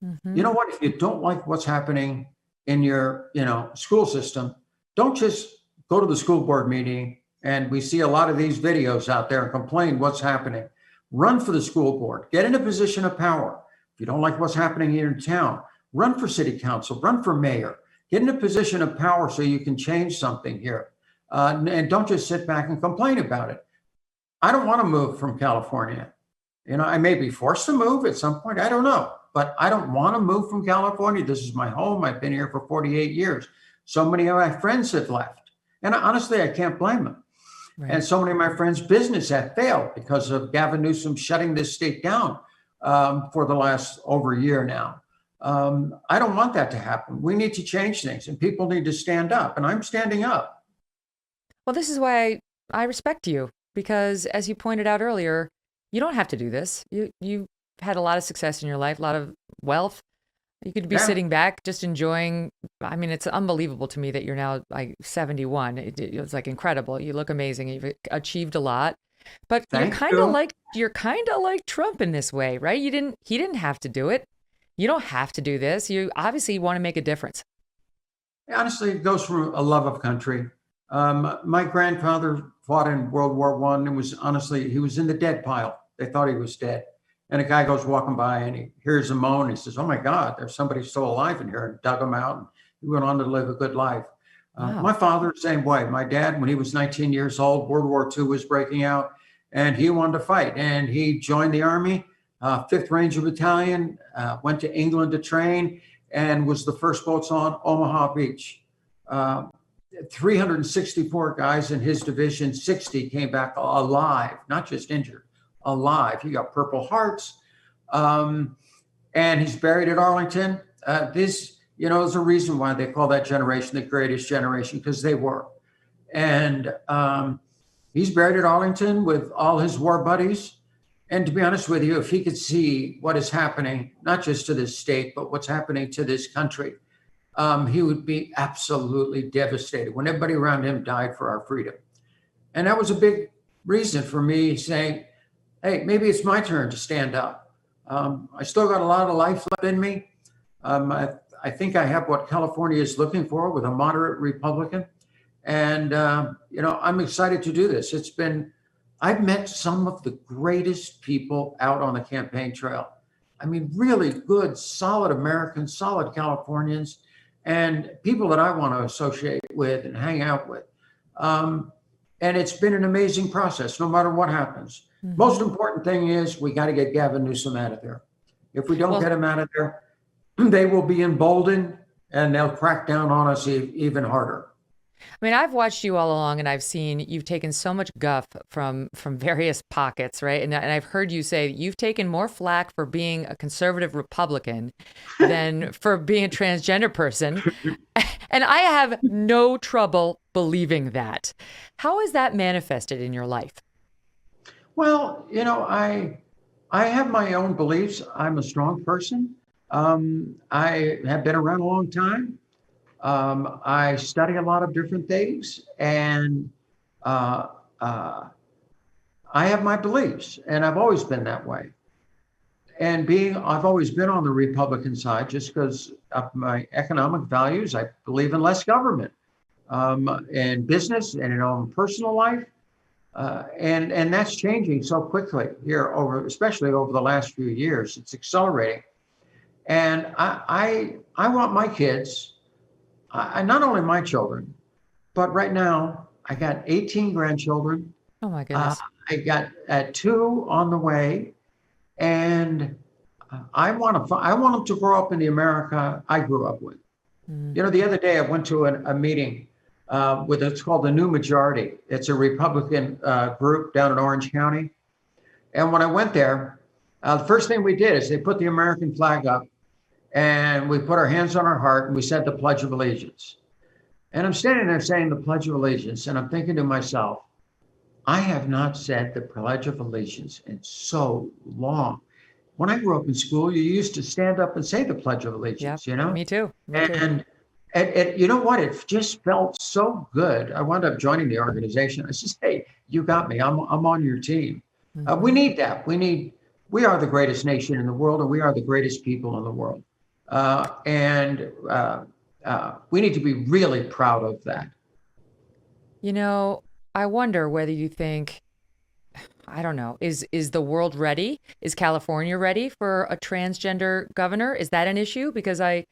Mm-hmm. You know what? If you don't like what's happening in your, school system, don't just go to the school board meeting. And we see a lot of these videos out there and complain what's happening. Run for the school board. Get in a position of power. If you don't like what's happening here in town, run for city council, run for mayor. Get in a position of power so you can change something here. And don't just sit back and complain about it. I don't want to move from California. I may be forced to move at some point. I don't know. But I don't want to move from California. This is my home. I've been here for 48 years. So many of my friends have left. And honestly, I can't blame them. Right. And so many of my friends' business have failed because of Gavin Newsom shutting this state down for the last over a year now. I don't want that to happen. We need to change things and people need to stand up, and I'm standing up. Well, this is why I respect you, because as you pointed out earlier, you don't have to do this. You've had a lot of success in your life, a lot of wealth. You could be sitting back, just enjoying. I mean, it's unbelievable to me that you're now like 71. It's like incredible. You look amazing. You've achieved a lot, but you're kind of like Trump in this way, right? He didn't have to do it. You don't have to do this. You obviously want to make a difference. Honestly, it goes from a love of country. My grandfather fought in World War I and he was in the dead pile. They thought he was dead. And a guy goes walking by and he hears a moan. He says, "Oh my God, there's somebody still alive in here," and dug him out. And he went on to live a good life. Wow. My father, same way. My dad, when he was 19 years old, World War II was breaking out and he wanted to fight. And he joined the Army. 5th Ranger Battalion, went to England to train and was the first boats on Omaha Beach. 364 guys in his division, 60 came back alive, not just injured, alive. He got Purple Hearts, and he's buried at Arlington. There's a reason why they call that generation the greatest generation, because they were. And he's buried at Arlington with all his war buddies. And to be honest with you, if he could see what is happening, not just to this state, but what's happening to this country, he would be absolutely devastated when everybody around him died for our freedom. And that was a big reason for me saying, hey, maybe it's my turn to stand up. I still got a lot of life left in me. I think I have what California is looking for with a moderate Republican. And, I'm excited to do this. I've met some of the greatest people out on the campaign trail. I mean, really good, solid Americans, solid Californians, and people that I want to associate with and hang out with. And it's been an amazing process, no matter what happens. Mm-hmm. Most important thing is we got to get Gavin Newsom out of there. If we don't get him out of there, they will be emboldened and they'll crack down on us even harder. I mean, I've watched you all along and I've seen you've taken so much guff from various pockets, right? And I've heard you say you've taken more flack for being a conservative Republican than for being a transgender person. And I have no trouble believing that. How is that manifested in your life? Well, I have my own beliefs. I'm a strong person. I have been around a long time. I study a lot of different things, and I have my beliefs, and I've always been that way. And I've always been on the Republican side just because of my economic values. I believe in less government, in business and in personal life. And that's changing so quickly here especially over the last few years. It's accelerating. And I want my kids, not only my children, but right now I got 18 grandchildren. Oh my goodness. I got 2 on the way. And I want them to grow up in the America I grew up with. The other day I went to a meeting it's called the New Majority. It's a Republican group down in Orange County. And when I went there, the first thing we did is they put the American flag up, and we put our hands on our heart, and we said the Pledge of Allegiance. And I'm standing there saying the Pledge of Allegiance, and I'm thinking to myself, I have not said the Pledge of Allegiance in so long. When I grew up in school, you used to stand up and say the Pledge of Allegiance, Me too. And you know what? It just felt so good. I wound up joining the organization. I said, hey, you got me. I'm on your team. We need that. We are the greatest nation in the world, and we are the greatest people in the world. We need to be really proud of that. I wonder whether you think, I don't know, is the world ready? Is California ready for a transgender governor? Is that an issue? Because I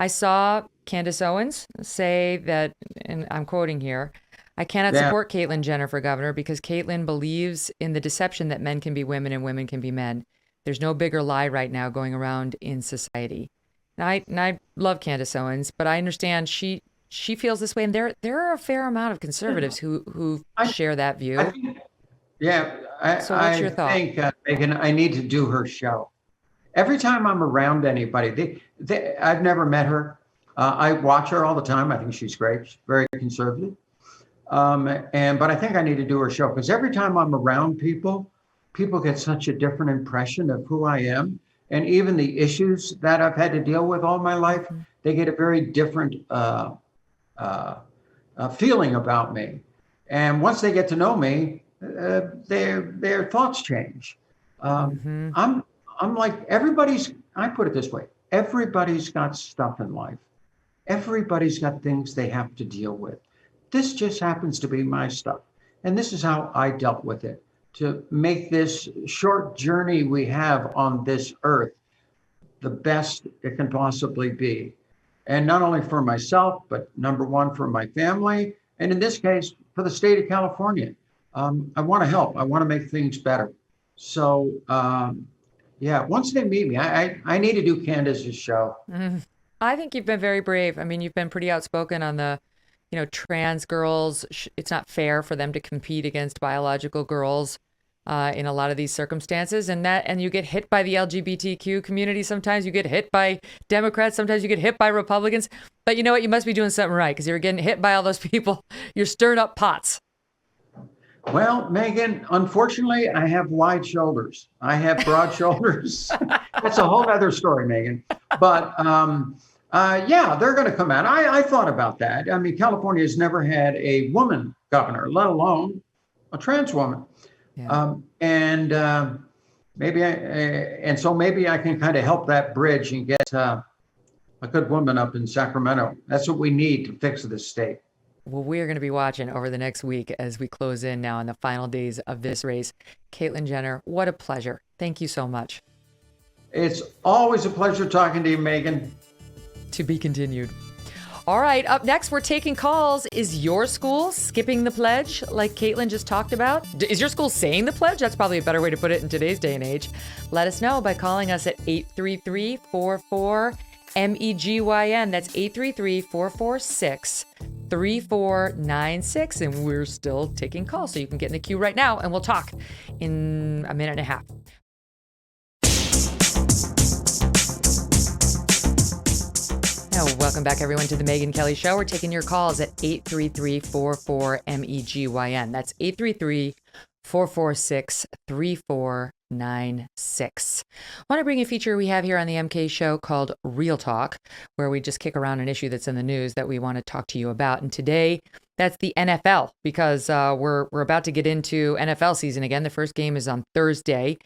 saw Candace Owens say that, and I'm quoting here, I cannot support Caitlyn Jenner for governor because Caitlyn believes in the deception that men can be women and women can be men. There's no bigger lie right now going around in society. And I love Candace Owens, but I understand she feels this way, and there are a fair amount of conservatives who share that view. So what's your thought? I think, Megyn, I need to do her show. Every time I'm around anybody, I've never met her. I watch her all the time. I think she's great. She's very conservative. But I think I need to do her show because every time I'm around people get such a different impression of who I am. And even the issues that I've had to deal with all my life, they get a very different feeling about me. And once they get to know me, their thoughts change. I'm like I put it this way, everybody's got stuff in life. Everybody's got things they have to deal with. This just happens to be my stuff. And this is how I dealt with it, to make this short journey we have on this earth the best it can possibly be. And not only for myself, but number one, for my family. And in this case, for the state of California. I want to help. I want to make things better. So, once they meet me, I need to do Candace's show. I think you've been very brave. I mean, you've been pretty outspoken on the, trans girls. It's not fair for them to compete against biological girls in a lot of these circumstances. And you get hit by the LGBTQ community. Sometimes you get hit by Democrats. Sometimes you get hit by Republicans. But you know what? You must be doing something right because you're getting hit by all those people. You're stirring up pots. Well, Megyn, unfortunately, I have wide shoulders. I have broad shoulders. That's a whole other story, Megyn. But they're going to come out. I thought about that. I mean, California has never had a woman governor, let alone a trans woman. Yeah. Maybe I can kind of help that bridge and get a good woman up in Sacramento. That's what we need to fix this state. Well, we are going to be watching over the next week as we close in now on the final days of this race. Caitlyn Jenner, what a pleasure. Thank you so much. It's always a pleasure talking to you, Megyn. To be continued. All right, up next, we're taking calls. Is your school skipping the pledge like Caitlyn just talked about? Is your school saying the pledge? That's probably a better way to put it in today's day and age. Let us know by calling us at 833-44-MEGYN. That's 833-446-3496. And we're still taking calls, so you can get in the queue right now, and we'll talk in a minute and a half. Welcome back, everyone, to the Megyn Kelly Show. We're taking your calls at 833-44-MEGYN. That's 833-446-3496. I want to bring you a feature we have here on the MK Show called Real Talk, where we just kick around an issue that's in the news that we want to talk to you about. And today, that's the NFL, because we're about to get into NFL season again. The first game is on Thursday.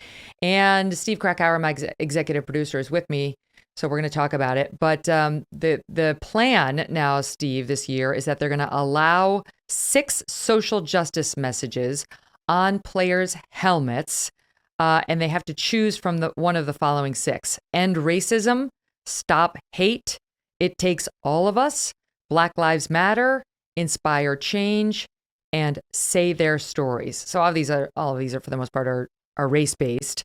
And Steve Krakauer, my executive producer, is with me. So we're going to talk about it. But the plan now, Steve, this year is that they're going to allow 6 social justice messages on players' helmets. And they have to choose from one of the following 6. End racism, stop hate, it takes all of us, Black Lives Matter, inspire change, and say their stories. So all of these are for the most part are race-based.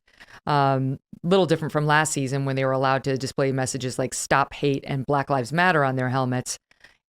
Little different from last season when they were allowed to display messages like stop hate and Black Lives Matter on their helmets.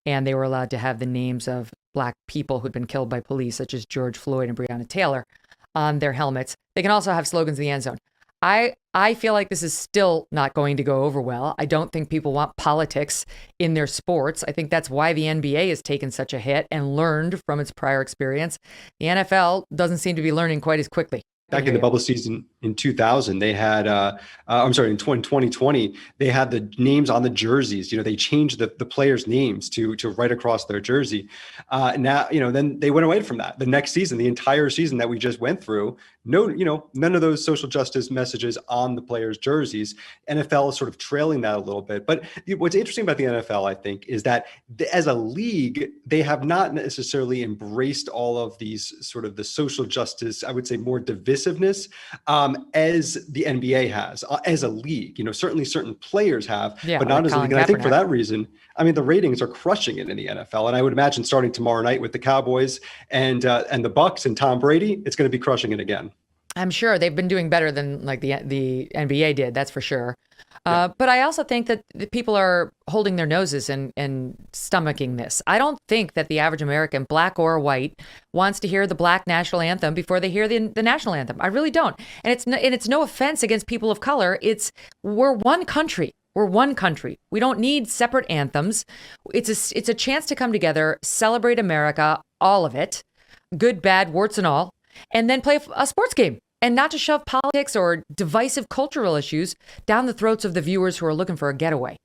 And they were allowed to have the names of Black people who'd been killed by police, such as George Floyd and Breonna Taylor, on their helmets. They can also have slogans in the end zone. I feel like this is still not going to go over well. I don't think people want politics in their sports. I think that's why the NBA has taken such a hit and learned from its prior experience. The NFL doesn't seem to be learning quite as quickly. Back in the bubble season in 2000, they had, in 2020, they had the names on the jerseys. They changed the players' names to right across their jersey. Now, then they went away from that. The next season, the entire season that we just went through, none of those social justice messages on the players' jerseys. NFL is sort of trailing that a little bit. But what's interesting about the NFL, I think, is that as a league, they have not necessarily embraced all of these sort of the social justice, I would say more divisiveness, as the NBA has, as a league. Certainly certain players have, but not as a league. And I think for that reason, the ratings are crushing it in the NFL. And I would imagine starting tomorrow night with the Cowboys and the Bucks and Tom Brady, it's going to be crushing it again. I'm sure they've been doing better than like the NBA did. That's for sure. But I also think that the people are holding their noses and stomaching this. I don't think that the average American, black or white, wants to hear the Black national anthem before they hear the national anthem. I really don't. And it's no offense against people of color. We're one country. We're one country. We don't need separate anthems. It's a chance to come together, celebrate America, all of it, good, bad, warts and all, and then play a sports game. And not to shove politics or divisive cultural issues down the throats of the viewers who are looking for a getaway.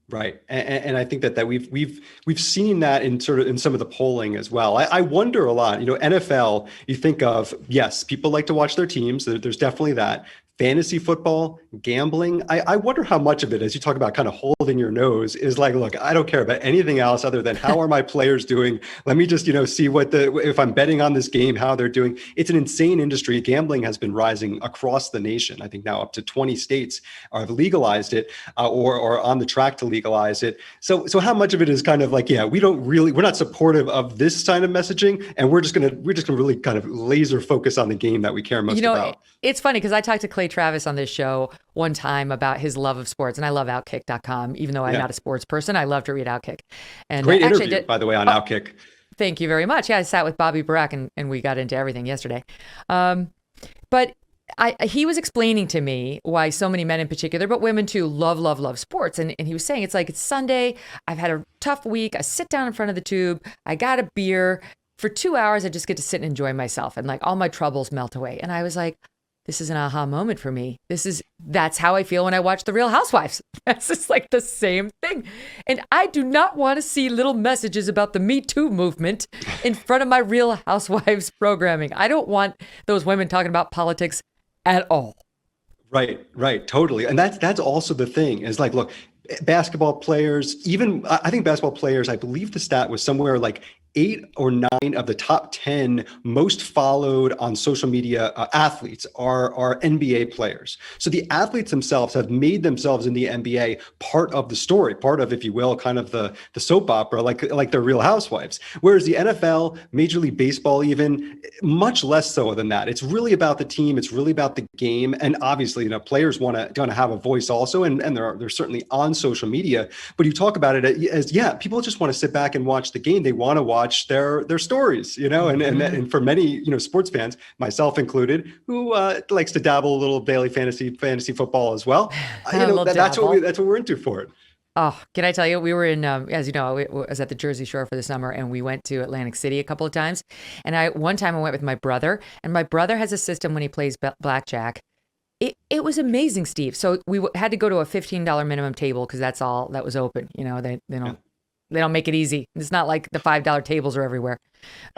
Right, and I think that we've seen that in some of the polling as well. I wonder a lot. NFL. You think of, yes, people like to watch their teams. There's definitely that. Fantasy football, gambling. I wonder how much of it, as you talk about kind of holding your nose, is like, look, I don't care about anything else other than how are my players doing? Let me just, see if I'm betting on this game, how they're doing. It's an insane industry. Gambling has been rising across the nation. I think now up to 20 states have legalized it or on the track to legalize it. So how much of it is kind of like, we're not supportive of this kind of messaging, and we're just gonna really kind of laser focus on the game that we care most about. It's funny because I talked to Clay Travis on this show one time about his love of sports, and I love Outkick.com. Even though I'm not a sports person, I love to read Outkick. And great interview, by the way, on Outkick. Thank you very much. Yeah, I sat with Bobby Barack and we got into everything yesterday. But he was explaining to me why so many men in particular, but women too, love sports. And he was saying, it's Sunday. I've had a tough week. I sit down in front of the tube. I got a beer. For 2 hours, I just get to sit and enjoy myself, and all my troubles melt away. And I was like, this is an aha moment for me. That's how I feel when I watch The Real Housewives. That's just the same thing. And I do not want to see little messages about the Me Too movement in front of my Real Housewives programming. I don't want those women talking about politics at all. Right, totally. And that's also the thing is look, basketball players, even I think basketball players, I believe the stat was somewhere 8 or 9 of the top 10 most followed on social media athletes are NBA players. So the athletes themselves have made themselves in the NBA part of the story, part of, if you will, kind of the soap opera, like the Real Housewives. Whereas the NFL, Major League Baseball, even much less so than that. It's really about the team. It's really about the game. And obviously, players want to have a voice also, and they're certainly on social media. But you talk about it as people just want to sit back and watch the game. They want to watch their stories, and for many, sports fans, myself included, who likes to dabble a little daily fantasy football as well. That's what we're into for it. Oh, can I tell you, we were in, as you know, I was at the Jersey Shore for the summer, and we went to Atlantic City a couple of times. And one time I went with my brother, and my brother has a system when he plays blackjack. It was amazing, Steve. So we had to go to a $15 minimum table because that's all that was open. You know, they don't make it easy. It's not like the $5 tables are everywhere.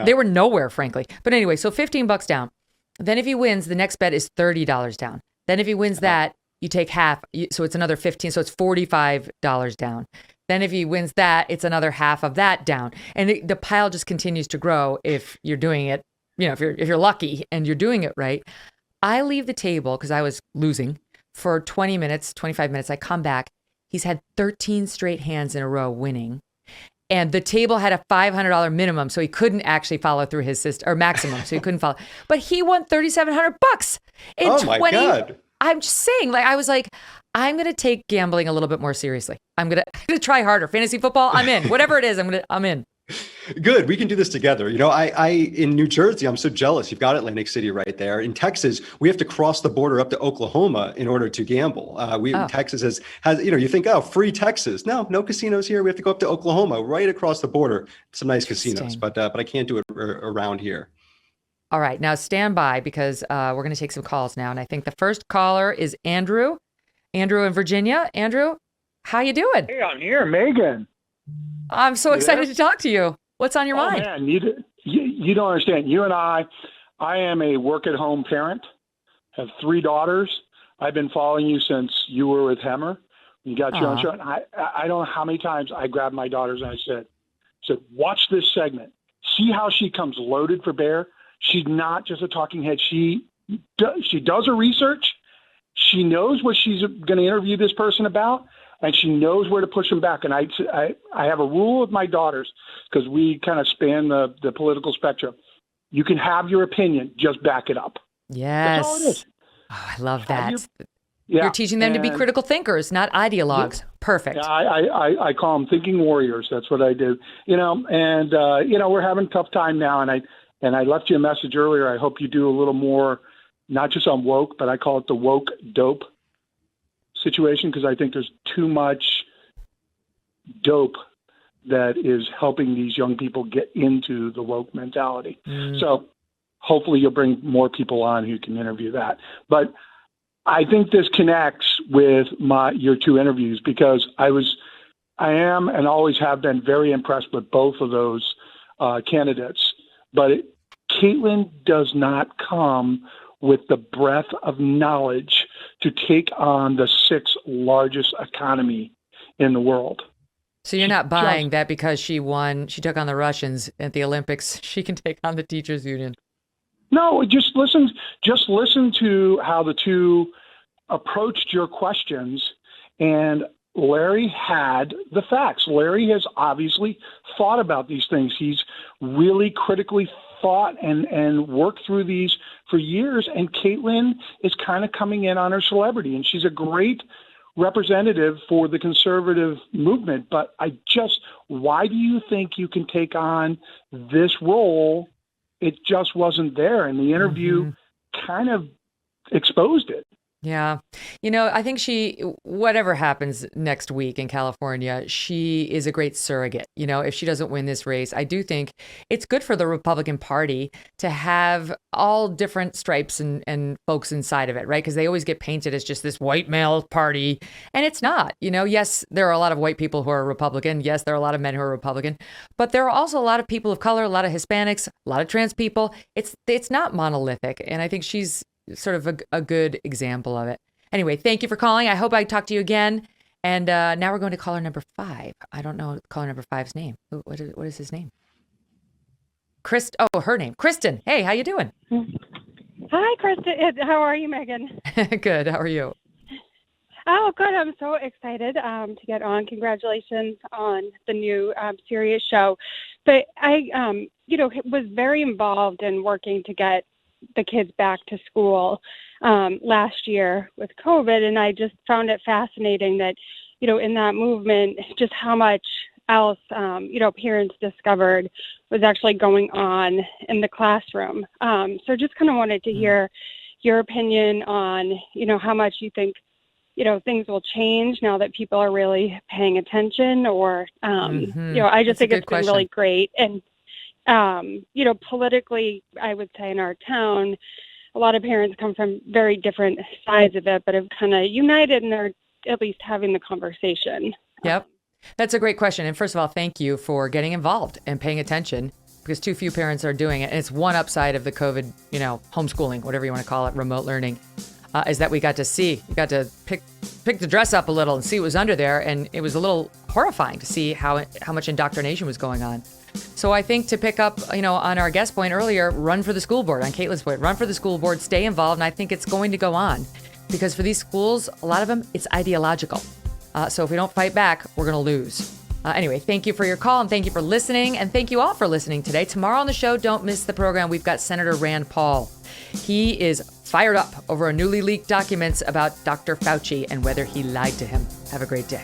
They were nowhere, frankly. But anyway, so $15 down. Then if he wins, the next bet is $30 down. Then if he wins that, you take half. So it's another 15. So it's $45 down. Then if he wins that, it's another half of that down. And the pile just continues to grow if you're doing it, you know, if you're lucky and you're doing it right. I leave the table because I was losing for 20 minutes, 25 minutes. I come back. He's had 13 straight hands in a row winning. And the table had a $500 minimum, so he couldn't actually follow through his system, or maximum, so he couldn't follow. But he won $3,700 in 20. My God. I'm just saying, like, I was like, I'm going to take gambling a little bit more seriously. I'm going to try harder. Fantasy football, I'm in. Whatever it is, I'm in. Good. We can do this together. You know, I in New Jersey, I'm so jealous. You've got Atlantic City right there. In Texas, we have to cross the border up to Oklahoma in order to gamble. Texas has, you know, you think, oh, free Texas. No casinos here. We have to go up to Oklahoma, right across the border. Some nice casinos, but I can't do it around here. All right. Now stand by because we're going to take some calls now. And I think the first caller is Andrew. Andrew in Virginia. Andrew, how you doing? Hey, I'm here, Megyn. I'm so excited to talk to you. What's on your mind? Man, you don't understand. You and I am a work-at-home parent, have 3 daughters. I've been following you since you were with Hemmer. You got your own show. And I don't know how many times I grabbed my daughters and I said, watch this segment. See how she comes loaded for bear. She's not just a talking head. She does her research. She knows what she's going to interview this person about. And she knows where to push them back. And I have a rule with my daughters because we kind of span the political spectrum. You can have your opinion, just back it up. Yes. That's all it is. Oh, I love that. Yeah. You're teaching them to be critical thinkers, not ideologues. Yeah. Perfect. Yeah, I call them thinking warriors. That's what I do. You know, and we're having a tough time now. And I left you a message earlier. I hope you do a little more, not just on woke, but I call it the woke dope situation, because I think there's too much dope that is helping these young people get into the woke mentality. So hopefully you'll bring more people on who can interview that. But I think this connects with your 2 interviews, because I am and always have been very impressed with both of those candidates. But Caitlyn does not come with the breadth of knowledge to take on the 6th largest economy in the world. So you're not buying that because she took on the Russians at the Olympics, she can take on the teachers union. No, just listen to how the 2 approached your questions, and Larry had the facts. Larry has obviously thought about these things. He's really critically thought and worked through these for years, and Caitlyn is kind of coming in on her celebrity, and she's a great representative for the conservative movement. But why do you think you can take on this role? It just wasn't there, and the interview kind of exposed it. Yeah. You know, I think whatever happens next week in California, she is a great surrogate. You know, if she doesn't win this race, I do think it's good for the Republican Party to have all different stripes and folks inside of it, right? Because they always get painted as just this white male party. And it's not. You know, yes, there are a lot of white people who are Republican. Yes, there are a lot of men who are Republican. But there are also a lot of people of color, a lot of Hispanics, a lot of trans people. It's not monolithic. And I think she's sort of a good example of it. Anyway, thank you for calling. I hope I talk to you again. And now we're going to caller number 5. I don't know caller number 5's name. What is his name? Her name. Kristen. Hey, how you doing? Hi, Kristen. How are you, Megyn? Good. How are you? Oh, good. I'm so excited to get on. Congratulations on the new Sirius show. But I, was very involved in working to get the kids back to school last year with COVID. And I just found it fascinating that, in that movement, just how much else, parents discovered was actually going on in the classroom. So just kind of wanted to hear your opinion on, how much you think things will change now that people are really paying attention, or, I just think it's been really great. And, politically, I would say in our town, a lot of parents come from very different sides of it, but have kind of united, and they're at least having the conversation. Yep. That's a great question. And first of all, thank you for getting involved and paying attention, because too few parents are doing it. And it's one upside of the COVID, homeschooling, whatever you want to call it, remote learning, is that we got to pick the dress up a little and see what was under there. And it was a little horrifying to see how much indoctrination was going on. So I think, to pick up, on our guest point earlier, run for the school board, on Caitlyn's point, run for the school board, stay involved. And I think it's going to go on, because for these schools, a lot of them, it's ideological. So if we don't fight back, we're going to lose. Anyway, thank you for your call, and thank you for listening. And thank you all for listening today. Tomorrow on the show, don't miss the program. We've got Senator Rand Paul. He is fired up over a newly leaked documents about Dr. Fauci and whether he lied to him. Have a great day.